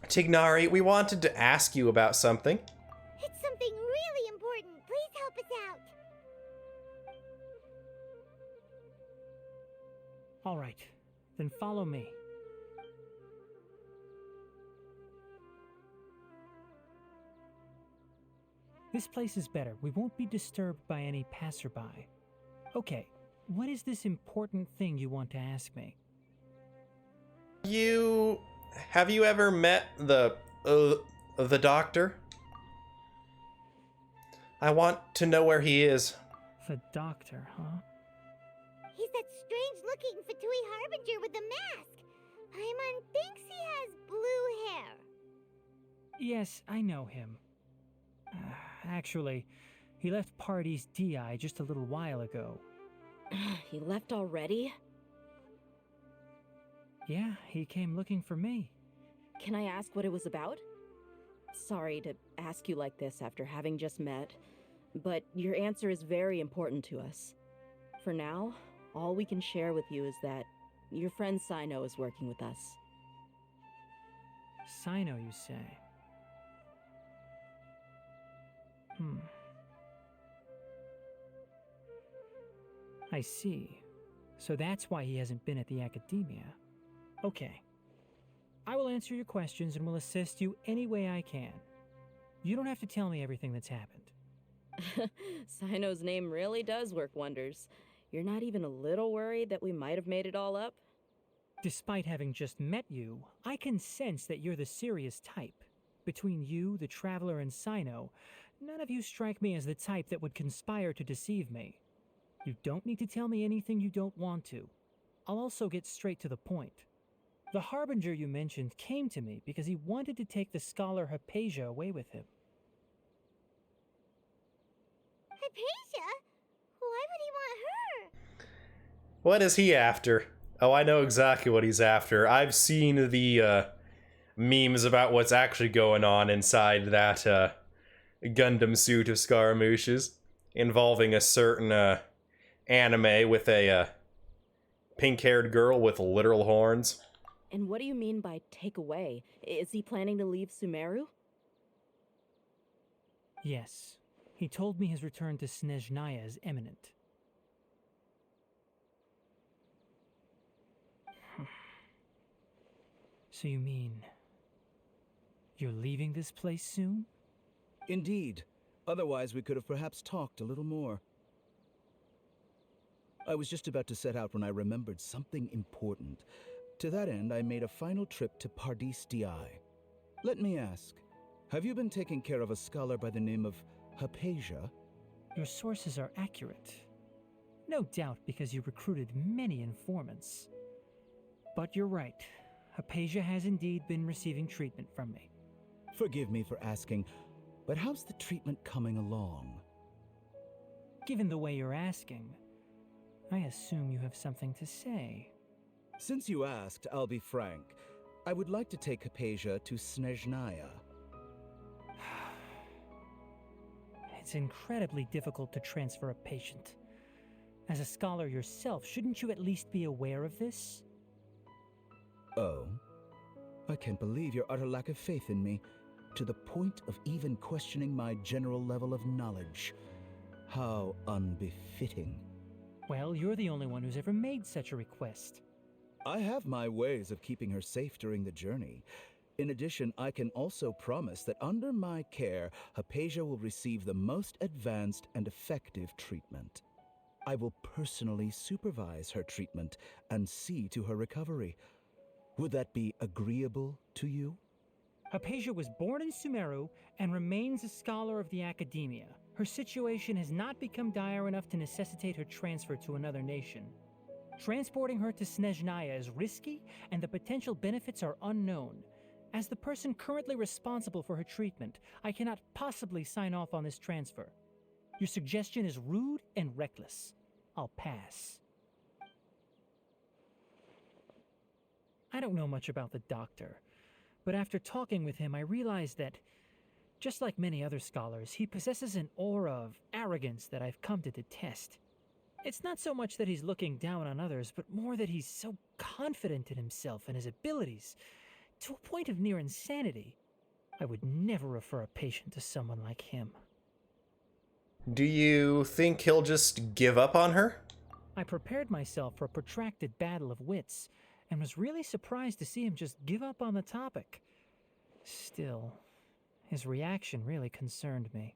Tignari, we wanted to ask you about something. It's something really important. Please help us out. All right, then follow me. This place is better. We won't be disturbed by any passerby. Okay, what is this important thing you want to ask me? Have you ever met the doctor? I want to know where he is. The doctor, huh? He's that strange-looking Fatui Harbinger with the mask. Paimon thinks he has blue hair. Yes, I know him. Actually, he left Party's DI just a little while ago. He left already? Yeah, he came looking for me. Can I ask what it was about? Sorry to ask you like this after having just met, but your answer is very important to us. For now, all we can share with you is that your friend Sino is working with us. Sino, you say? I see. So that's why he hasn't been at the academia. Okay. I will answer your questions and will assist you any way I can. You don't have to tell me everything that's happened. Sino's name really does work wonders. You're not even a little worried that we might have made it all up? Despite having just met you, I can sense that you're the serious type. Between you, the Traveler, and Sino, none of you strike me as the type that would conspire to deceive me. You don't need to tell me anything you don't want to. I'll also get straight to the point. The Harbinger you mentioned came to me because he wanted to take the scholar Hypatia away with him. Hypatia? Why would he want her? What is he after? Oh, I know exactly what he's after. I've seen the memes about what's actually going on inside that Gundam suit of Scaramouche's, involving a certain anime with a pink-haired girl with literal horns. And what do you mean by take away? Is he planning to leave Sumeru? Yes. He told me his return to Snezhnaya is imminent. So you mean you're leaving this place soon? Indeed. Otherwise, we could have perhaps talked a little more. I was just about to set out when I remembered something important. To that end, I made a final trip to Pardis Di. Let me ask, have you been taking care of a scholar by the name of Hypatia? Your sources are accurate. No doubt because you recruited many informants. But you're right. Hypatia has indeed been receiving treatment from me. Forgive me for asking, but how's the treatment coming along? Given the way you're asking, I assume you have something to say. Since you asked, I'll be frank. I would like to take Hypatia to Snezhnaya. It's incredibly difficult to transfer a patient. As a scholar yourself, shouldn't you at least be aware of this? Oh? I can't believe your utter lack of faith in me, to the point of even questioning my general level of knowledge. How unbefitting. Well, you're the only one who's ever made such a request. I have my ways of keeping her safe during the journey. In addition, I can also promise that under my care, Hypatia will receive the most advanced and effective treatment. I will personally supervise her treatment and see to her recovery. Would that be agreeable to you? Hypatia was born in Sumeru and remains a scholar of the academia. Her situation has not become dire enough to necessitate her transfer to another nation. Transporting her to Snezhnaya is risky, and the potential benefits are unknown. As the person currently responsible for her treatment, I cannot possibly sign off on this transfer. Your suggestion is rude and reckless. I'll pass. don't know much about the doctor, but after talking with him, I realized that, just like many other scholars, he possesses an aura of arrogance that I've come to detest. It's not so much that he's looking down on others, but more that he's so confident in himself and his abilities, to a point of near insanity. I would never refer a patient to someone like him. Do you think he'll just give up on her? I prepared myself for a protracted battle of wits, and was really surprised to see him just give up on the topic. Still, his reaction really concerned me.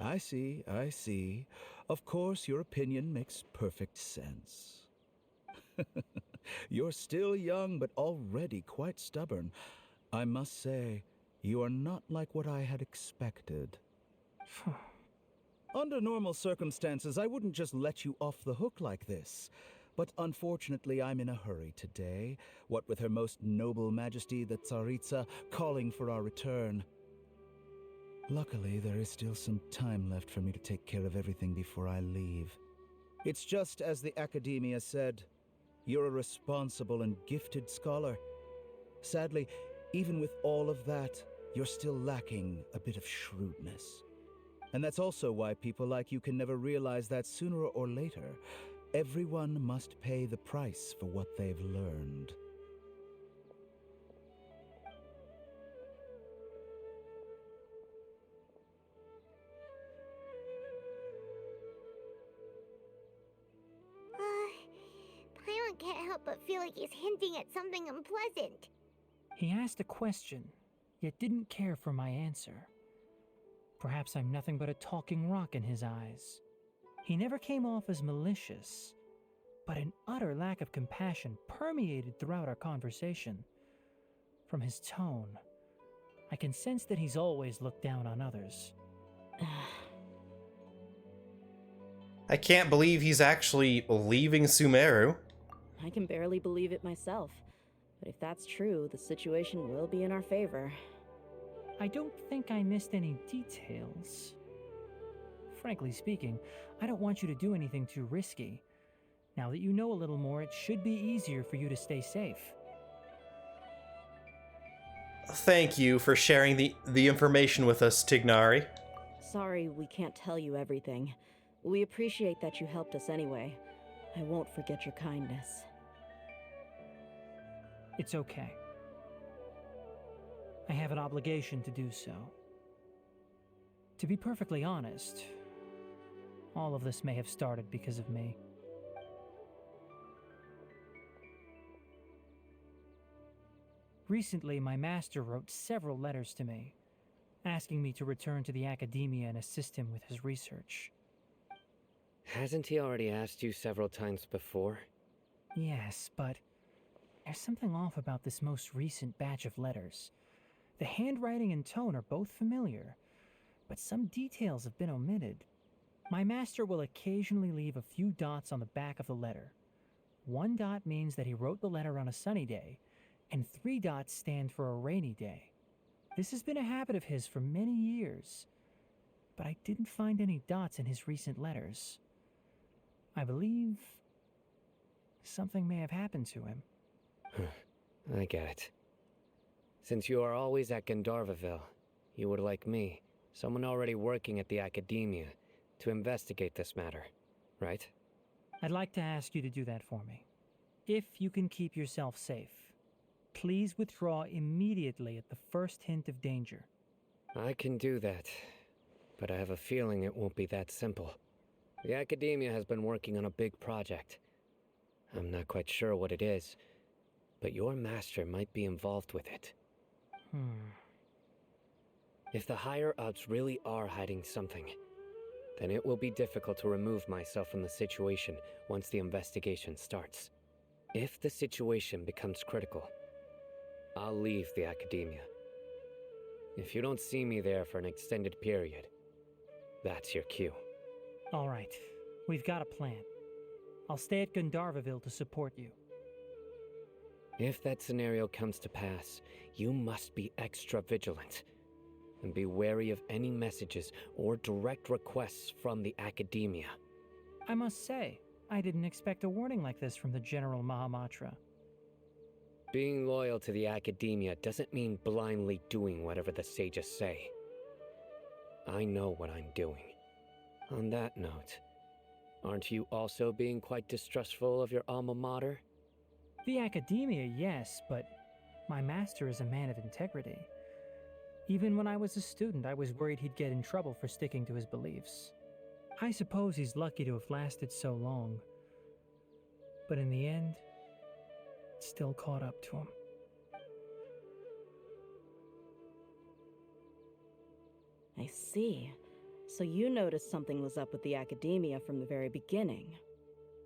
I see, I see. Of course, your opinion makes perfect sense. You're still young, but already quite stubborn. I must say, you are not like what I had expected. Under normal circumstances, I wouldn't just let you off the hook like this. But unfortunately, I'm in a hurry today, what with Her Most Noble Majesty the Tsaritsa calling for our return. Luckily, there is still some time left for me to take care of everything before I leave. It's just as the Academia said, you're a responsible and gifted scholar. Sadly, even with all of that, you're still lacking a bit of shrewdness. And that's also why people like you can never realize that sooner or later, everyone must pay the price for what they've learned. Paimon can't help but feel like he's hinting at something unpleasant. He asked a question, yet didn't care for my answer. Perhaps I'm nothing but a talking rock in his eyes. He never came off as malicious, but an utter lack of compassion permeated throughout our conversation. From his tone, I can sense that he's always looked down on others. I can't believe he's actually leaving Sumeru. I can barely believe it myself. But if that's true, the situation will be in our favor. I don't think I missed any details. Frankly speaking, I don't want you to do anything too risky. Now that you know a little more, it should be easier for you to stay safe. Thank you for sharing the information with us, Tignari. Sorry we can't tell you everything. We appreciate that you helped us anyway. I won't forget your kindness. It's okay. I have an obligation to do so. To be perfectly honest, all of this may have started because of me. Recently, my master wrote several letters to me, asking me to return to the Academia and assist him with his research. Hasn't he already asked you several times before? Yes, but there's something off about this most recent batch of letters. The handwriting and tone are both familiar, but some details have been omitted. My master will occasionally leave a few dots on the back of the letter. 1 dot means that he wrote the letter on a sunny day, and 3 dots stand for a rainy day. This has been a habit of his for many years, but I didn't find any dots in his recent letters. I believe something may have happened to him. I get it. Since you are always at Gandharvaville, you would like me, someone already working at the Academia, to investigate this matter, right? I'd like to ask you to do that for me. If you can keep yourself safe, please withdraw immediately at the first hint of danger. I can do that, but I have a feeling it won't be that simple. The Academia has been working on a big project. I'm not quite sure what it is, but your master might be involved with it. If the higher-ups really are hiding something, then it will be difficult to remove myself from the situation once the investigation starts. If the situation becomes critical, I'll leave the Academia. If you don't see me there for an extended period, that's your cue. All right, we've got a plan. I'll stay at Gandharvaville to support you. If that scenario comes to pass, you must be extra vigilant. And be wary of any messages or direct requests from the academia. I must say, I didn't expect a warning like this from the General Mahamatra. Being loyal to the academia doesn't mean blindly doing whatever the sages say. I know what I'm doing. On that note, aren't you also being quite distrustful of your alma mater? The academia, yes, but my master is a man of integrity. Even when I was a student, I was worried he'd get in trouble for sticking to his beliefs. I suppose he's lucky to have lasted so long. But in the end, it still caught up to him. I see. So you noticed something was up with the academia from the very beginning.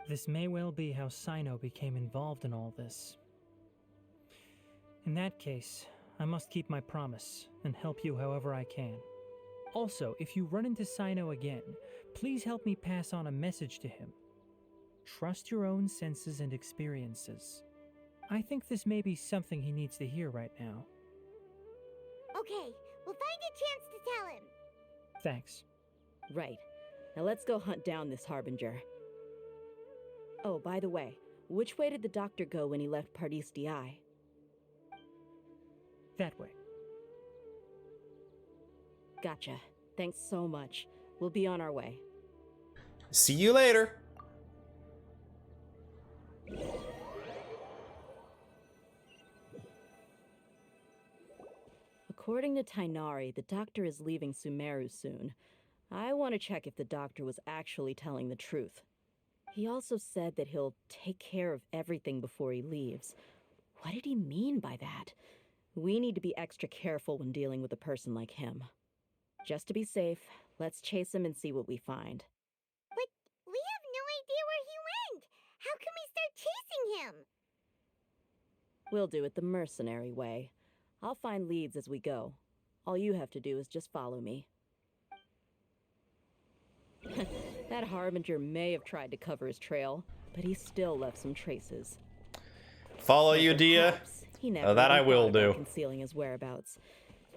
This may well be how Sino became involved in all this. In that case, I must keep my promise and help you however I can. Also, if you run into Sino again, please help me pass on a message to him. Trust your own senses and experiences. I think this may be something he needs to hear right now. Okay, we'll find a chance to tell him. Thanks. Right. Now let's go hunt down this Harbinger. Oh, by the way, which way did the doctor go when he left Pardis DI? That way. Gotcha. Thanks so much. We'll be on our way. See you later. According to Tainari, the doctor is leaving Sumeru soon. I want to check if the doctor was actually telling the truth. He also said that he'll take care of everything before he leaves. What did he mean by that? We need to be extra careful when dealing with a person like him. Just to be safe, let's chase him and see what we find. But we have no idea where he went! How can we start chasing him? We'll do it the mercenary way. I'll find leads as we go. All you have to do is just follow me. That Harbinger may have tried to cover his trail, but he still left some traces. Follow you, Dia? He never That I even will thought about do. concealing his whereabouts.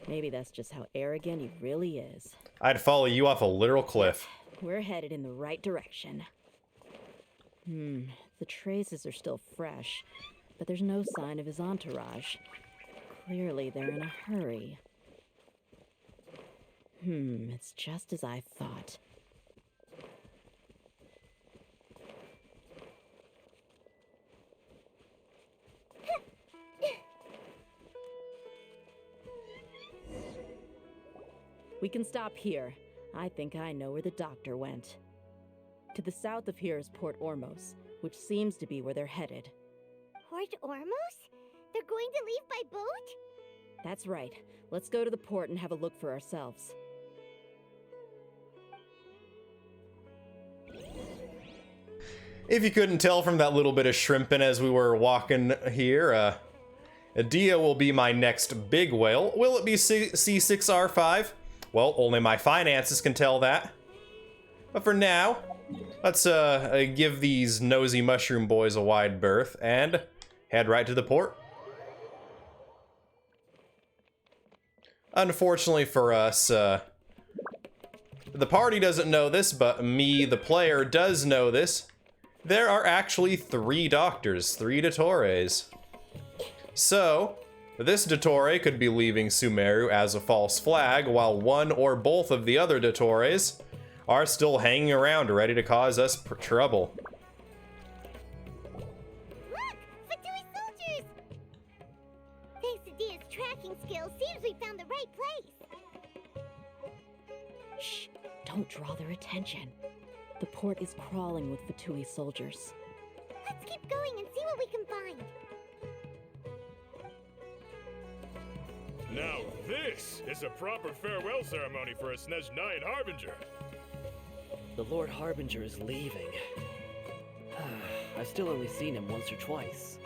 Maybe that's just how arrogant he really is. I'd follow you off a literal cliff. We're headed in the right direction. The traces are still fresh, but there's no sign of his entourage. Clearly they're in a hurry. It's just as I thought. We can stop here. I think I know where the doctor went. To the south of here is Port Ormos, which seems to be where they're headed. Port Ormos? They're going to leave by boat? That's right. Let's go to the port and have a look for ourselves. If you couldn't tell from that little bit of shrimping as we were walking here, Dia will be my next big whale. Will it be C6R5? Well, only my finances can tell that. But for now, let's give these nosy mushroom boys a wide berth and head right to the port. Unfortunately for us, the party doesn't know this, but me, the player, does know this. There are actually 3 doctors, 3 Dottores. So, this Dottore could be leaving Sumeru as a false flag, while one or both of the other Dottores are still hanging around ready to cause us trouble. Look! Fatui soldiers! Thanks to Dia's tracking skills, seems we found the right place. Shh! Don't draw their attention. The port is crawling with Fatui soldiers. Let's keep going and see what we can find. Now this is a proper farewell ceremony for a Snezhnayan Harbinger. The Lord Harbinger is leaving. I've still only seen him once or twice.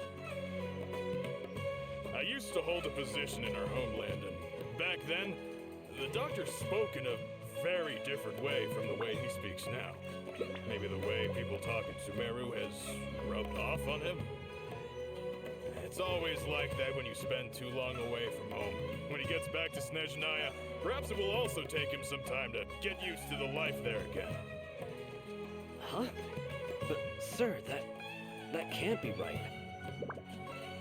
I used to hold a position in our homeland, and back then, the doctor spoke in a very different way from the way he speaks now. Maybe the way people talk in Sumeru has rubbed off on him. It's always like that when you spend too long away from home. When he gets back to Snezhnaya, perhaps it will also take him some time to get used to the life there again. Huh? But, sir, that can't be right.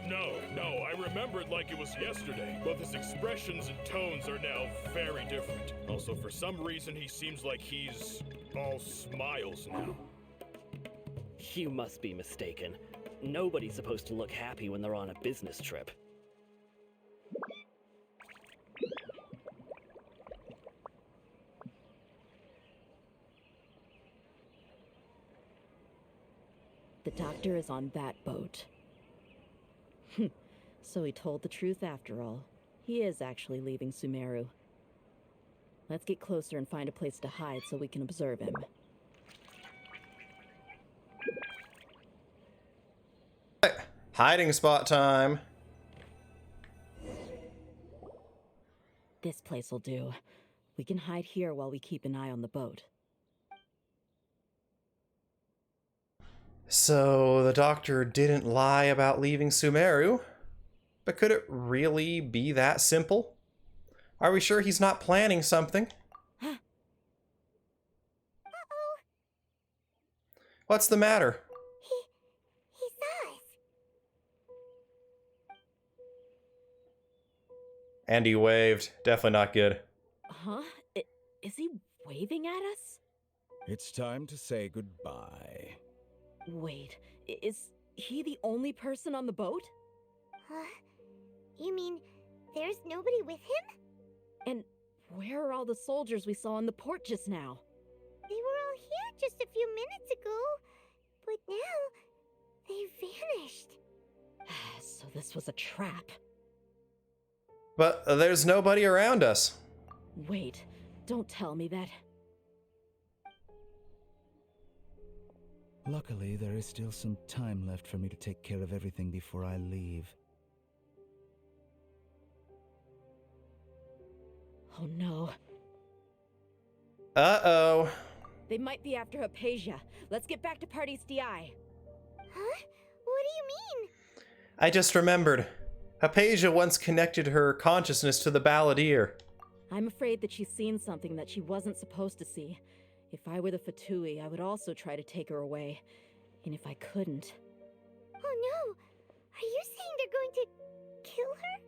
No, I remembered like it was yesterday. Both his expressions and tones are now very different. Also, for some reason, he seems like he's all smiles now. You must be mistaken. Nobody's supposed to look happy when they're on a business trip. The doctor is on that boat. So he told the truth after all. He is actually leaving Sumeru. Let's get closer and find a place to hide so we can observe him. Hiding spot time. This place will do. We can hide here while we keep an eye on the boat. So the doctor didn't lie about leaving Sumeru, but could it really be that simple? Are we sure he's not planning something? Uh-oh. What's the matter? He saw us. And he waved. Definitely not good. Huh? Is he waving at us? It's time to say goodbye. Wait, is he the only person on the boat? You mean there's nobody with him? And where are all the soldiers we saw in the port just now? They were all here just a few minutes ago, but now they vanished. So this was a trap. But there's nobody around us. Wait, don't tell me that. Luckily, there is still some time left for me to take care of everything before I leave. Oh no. Uh-oh. They might be after Hypatia. Let's get back to Party's DI. Huh? What do you mean? I just remembered. Hypatia once connected her consciousness to the balladeer. I'm afraid that she's seen something that she wasn't supposed to see. If I were the Fatui, I would also try to take her away. And if I couldn't... Oh no! Are you saying they're going to kill her?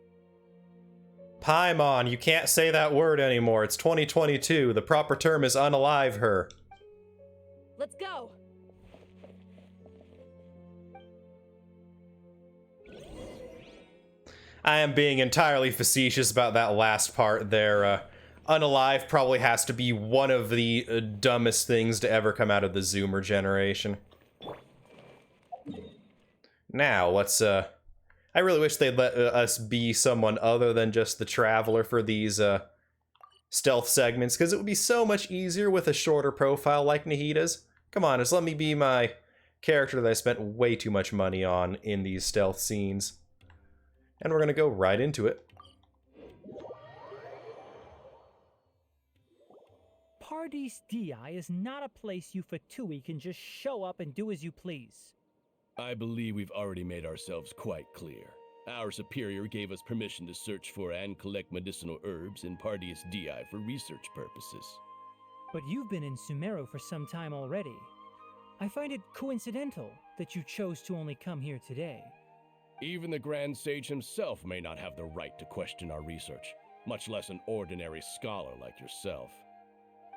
Paimon, you can't say that word anymore. It's 2022. The proper term is unalive her. Let's go! I am being entirely facetious about that last part there. Unalive probably has to be one of the dumbest things to ever come out of the Zoomer generation. Now, let's, I really wish they'd let us be someone other than just the Traveler for these, stealth segments, because it would be so much easier with a shorter profile like Nahida's. Come on, just let me be my character that I spent way too much money on in these stealth scenes. And we're gonna go right into it. Party's DI is not a place you Fatui can just show up and do as you please. I believe we've already made ourselves quite clear. Our superior gave us permission to search for and collect medicinal herbs in Party's DI for research purposes. But you've been in Sumeru for some time already. I find it coincidental that you chose to only come here today. Even the Grand Sage himself may not have the right to question our research, much less an ordinary scholar like yourself.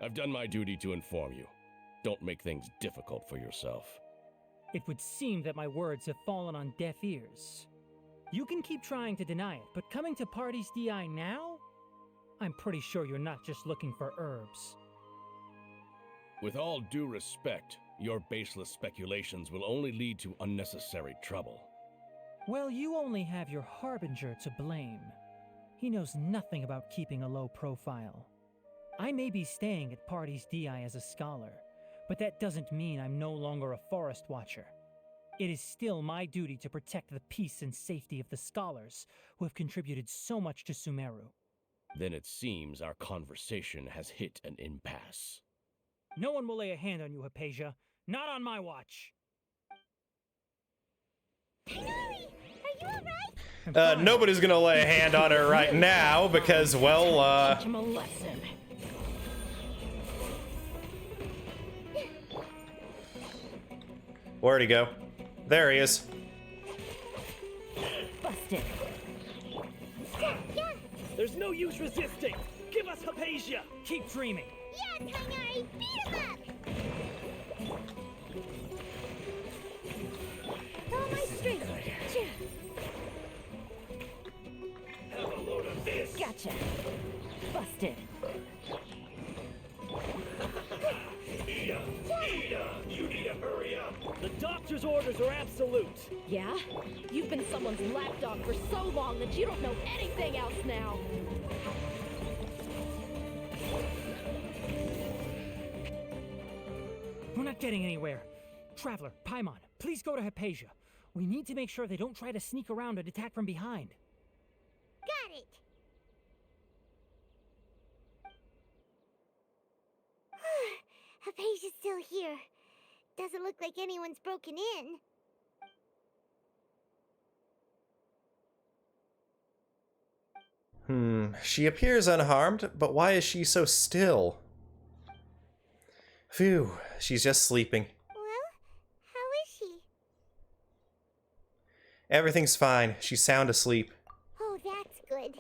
I've done my duty to inform you. Don't make things difficult for yourself. It would seem that my words have fallen on deaf ears. You can keep trying to deny it, but coming to Party's DI now? I'm pretty sure you're not just looking for herbs. With all due respect, your baseless speculations will only lead to unnecessary trouble. Well, you only have your Harbinger to blame. He knows nothing about keeping a low profile. I may be staying at Party's DI as a scholar, but that doesn't mean I'm no longer a forest watcher. It is still my duty to protect the peace and safety of the scholars who have contributed so much to Sumeru. Then it seems our conversation has hit an impasse. No one will lay a hand on you, Hypatia. Not on my watch. Tanari! Are you alright? Nobody's gonna lay a hand on her right now because, well, Teach him a lesson. where'd he go? There he is. Busted. There's no use resisting. Give us Hypatia. Keep dreaming. Yeah, Tainari, beat him up! All my strength. Have a load of this. Gotcha. Busted. Ida, you need to hurry up. The doctor's orders are absolute. Yeah? You've been someone's lapdog for so long that you don't know anything else now. We're not getting anywhere. Traveler, Paimon, please go to Hypatia. We need to make sure they don't try to sneak around and attack from behind. Got it! Hypatia's still here. Doesn't look like anyone's broken in. She appears unharmed, but why is she so still? Phew, she's just sleeping. Well, how is she? Everything's fine. She's sound asleep. Oh, that's good.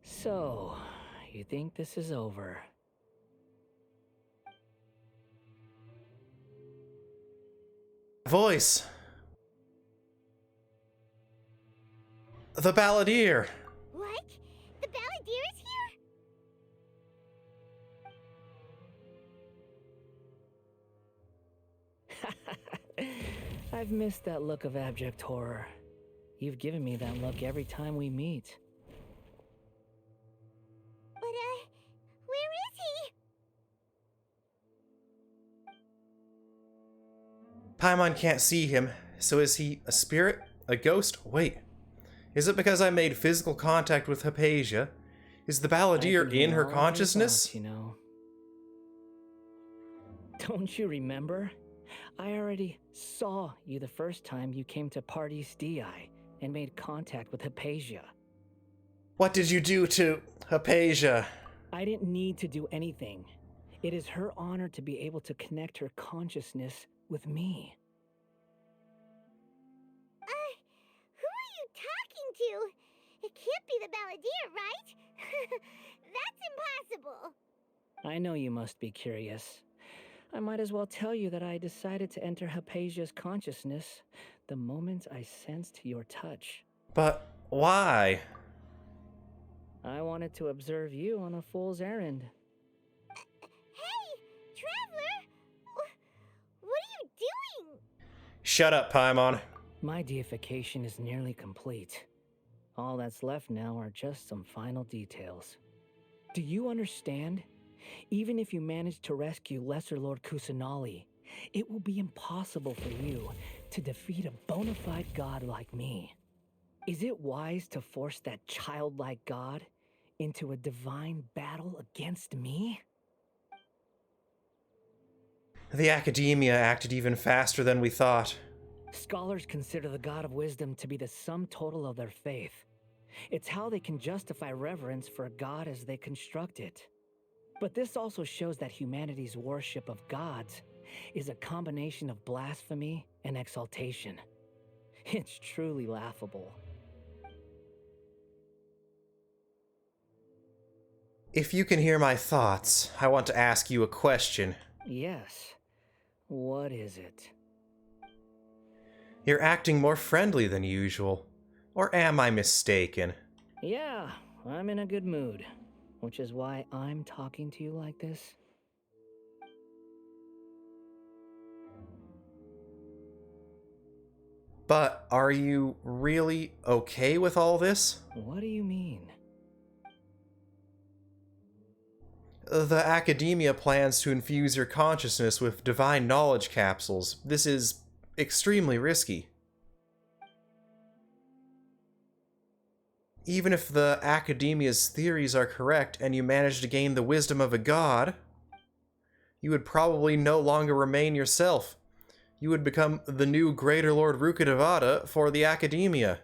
So, you think this is over? Voice. The Balladeer. What? The Balladeer is here? I've missed that look of abject horror. You've given me that look every time we meet. But, where is he? Paimon can't see him, so is he a spirit? A ghost? Wait. Is it because I made physical contact with Hypatia? Is the Balladeer in her consciousness? Thoughts, you know. Don't you remember? I already saw you the first time you came to Party's DI and made contact with Hypatia. What did you do to Hypatia? I didn't need to do anything. It is her honor to be able to connect her consciousness with me. Who are you talking to? It can't be the Balladeer, right? That's impossible. I know you must be curious. I might as well tell you that I decided to enter Hypatia's consciousness the moment I sensed your touch. But why? I wanted to observe you on a fool's errand. Hey, Traveler! What are you doing? Shut up, Paimon. My deification is nearly complete. All that's left now are just some final details. Do you understand? Even if you manage to rescue Lesser Lord Kusanali, it will be impossible for you to defeat a bona fide god like me. Is it wise to force that childlike god into a divine battle against me? The Academia acted even faster than we thought. Scholars consider the God of Wisdom to be the sum total of their faith. It's how they can justify reverence for a god as they construct it. But this also shows that humanity's worship of gods is a combination of blasphemy and exaltation. It's truly laughable. If you can hear my thoughts, I want to ask you a question. Yes. What is it? You're acting more friendly than usual. Or am I mistaken? Yeah, I'm in a good mood. Which is why I'm talking to you like this. But are you really okay with all this? What do you mean? The Academia plans to infuse your consciousness with divine knowledge capsules. This is extremely risky. Even if the Academia's theories are correct and you manage to gain the wisdom of a god, you would probably no longer remain yourself. You would become the new Greater Lord Rukkhadevata for the Academia.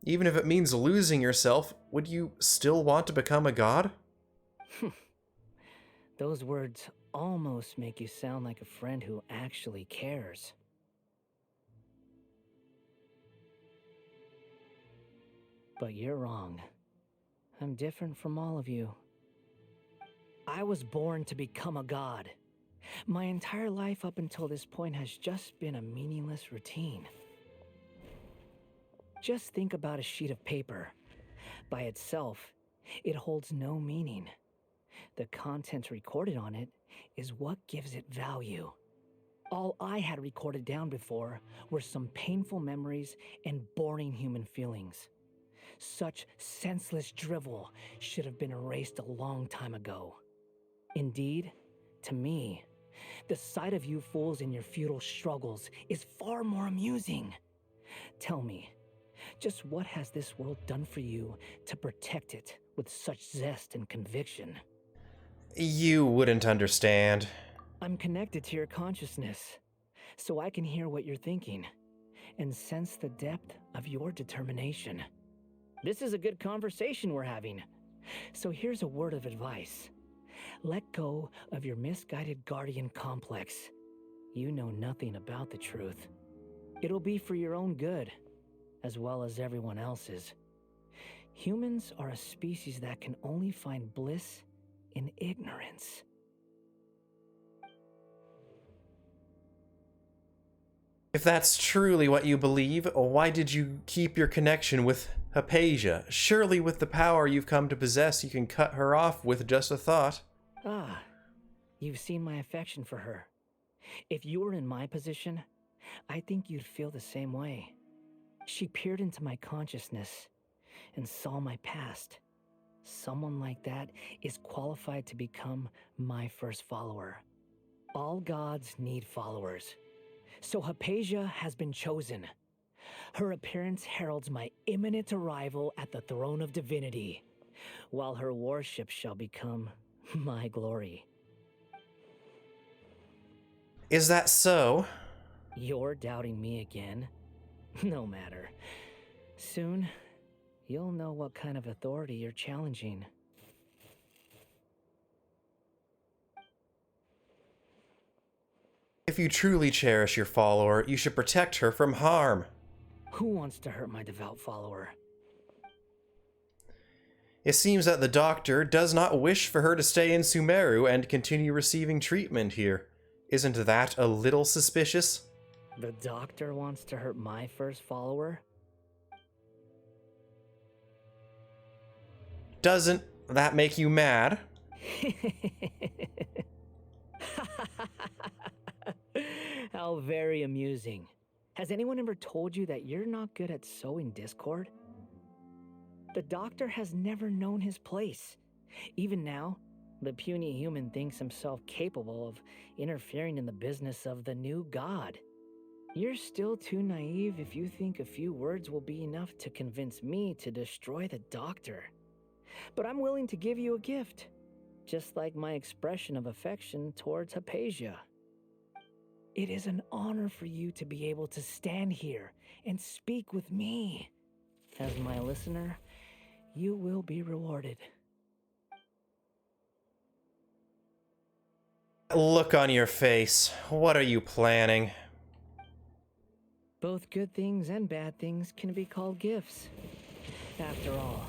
Even if it means losing yourself, would you still want to become a god? Those words almost make you sound like a friend who actually cares. But you're wrong. I'm different from all of you. I was born to become a god. My entire life up until this point has just been a meaningless routine. Just think about a sheet of paper. By itself, it holds no meaning. The content recorded on it is what gives it value. All I had recorded down before were some painful memories and boring human feelings. Such senseless drivel should have been erased a long time ago. Indeed, to me, the sight of you fools in your futile struggles is far more amusing. Tell me, just what has this world done for you to protect it with such zest and conviction? You wouldn't understand. I'm connected to your consciousness, so I can hear what you're thinking and sense the depth of your determination. This is a good conversation we're having. So here's a word of advice. Let go of your misguided guardian complex. You know nothing about the truth. It'll be for your own good, as well as everyone else's. Humans are a species that can only find bliss in ignorance. If that's truly what you believe, why did you keep your connection with Hypatia? Surely with the power you've come to possess, you can cut her off with just a thought. Ah, you've seen my affection for her. If you were in my position, I think you'd feel the same way. She peered into my consciousness and saw my past. Someone like that is qualified to become my first follower. All gods need followers. So Hypatia has been chosen. Her appearance heralds my imminent arrival at the throne of divinity, while her worship shall become my glory. Is that so? You're doubting me again? No matter. Soon, you'll know what kind of authority you're challenging. If you truly cherish your follower, you should protect her from harm. Who wants to hurt my devout follower? It seems that the doctor does not wish for her to stay in Sumeru and continue receiving treatment here. Isn't that a little suspicious? The doctor wants to hurt my first follower? Doesn't that make you mad? How very amusing. Has anyone ever told you that you're not good at sowing discord? The doctor has never known his place. Even now, the puny human thinks himself capable of interfering in the business of the new god. You're still too naive if you think a few words will be enough to convince me to destroy the doctor. But I'm willing to give you a gift, just like my expression of affection towards Hypatia. It is an honor for you to be able to stand here and speak with me. As my listener, you will be rewarded. Look on your face. What are you planning? Both good things and bad things can be called gifts. After all,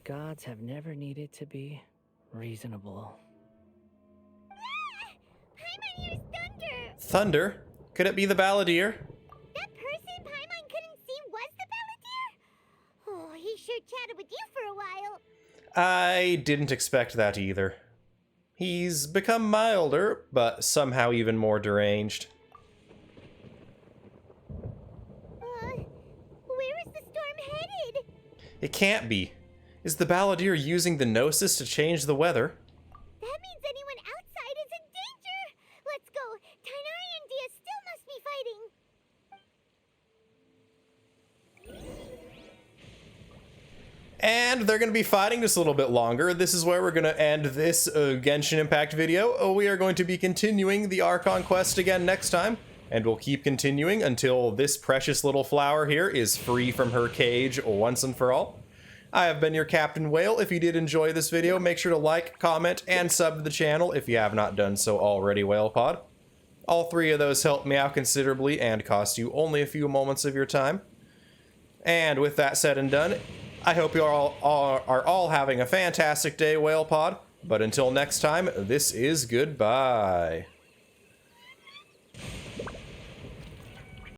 gods have never needed to be reasonable. Paimon hears thunder! Thunder? Could it be the Balladeer? That person Paimon couldn't see was the Balladeer? Oh, he sure chatted with you for a while. I didn't expect that either. He's become milder, but somehow even more deranged. Where is the storm headed? It can't be. Is the Balladeer using the Gnosis to change the weather? That means anyone outside is in danger! Let's go! Tainari and Dia still must be fighting! And they're going to be fighting just a little bit longer. This is where we're going to end this Genshin Impact video. We are going to be continuing the Archon quest again next time, and we'll keep continuing until this precious little flower here is free from her cage once and for all. I have been your Captain Whale. If you did enjoy this video, make sure to like, comment, and sub to the channel if you have not done so already, WhalePod. All three of those help me out considerably and cost you only a few moments of your time. And with that said and done, I hope you are all having a fantastic day, WhalePod. But until next time, this is goodbye.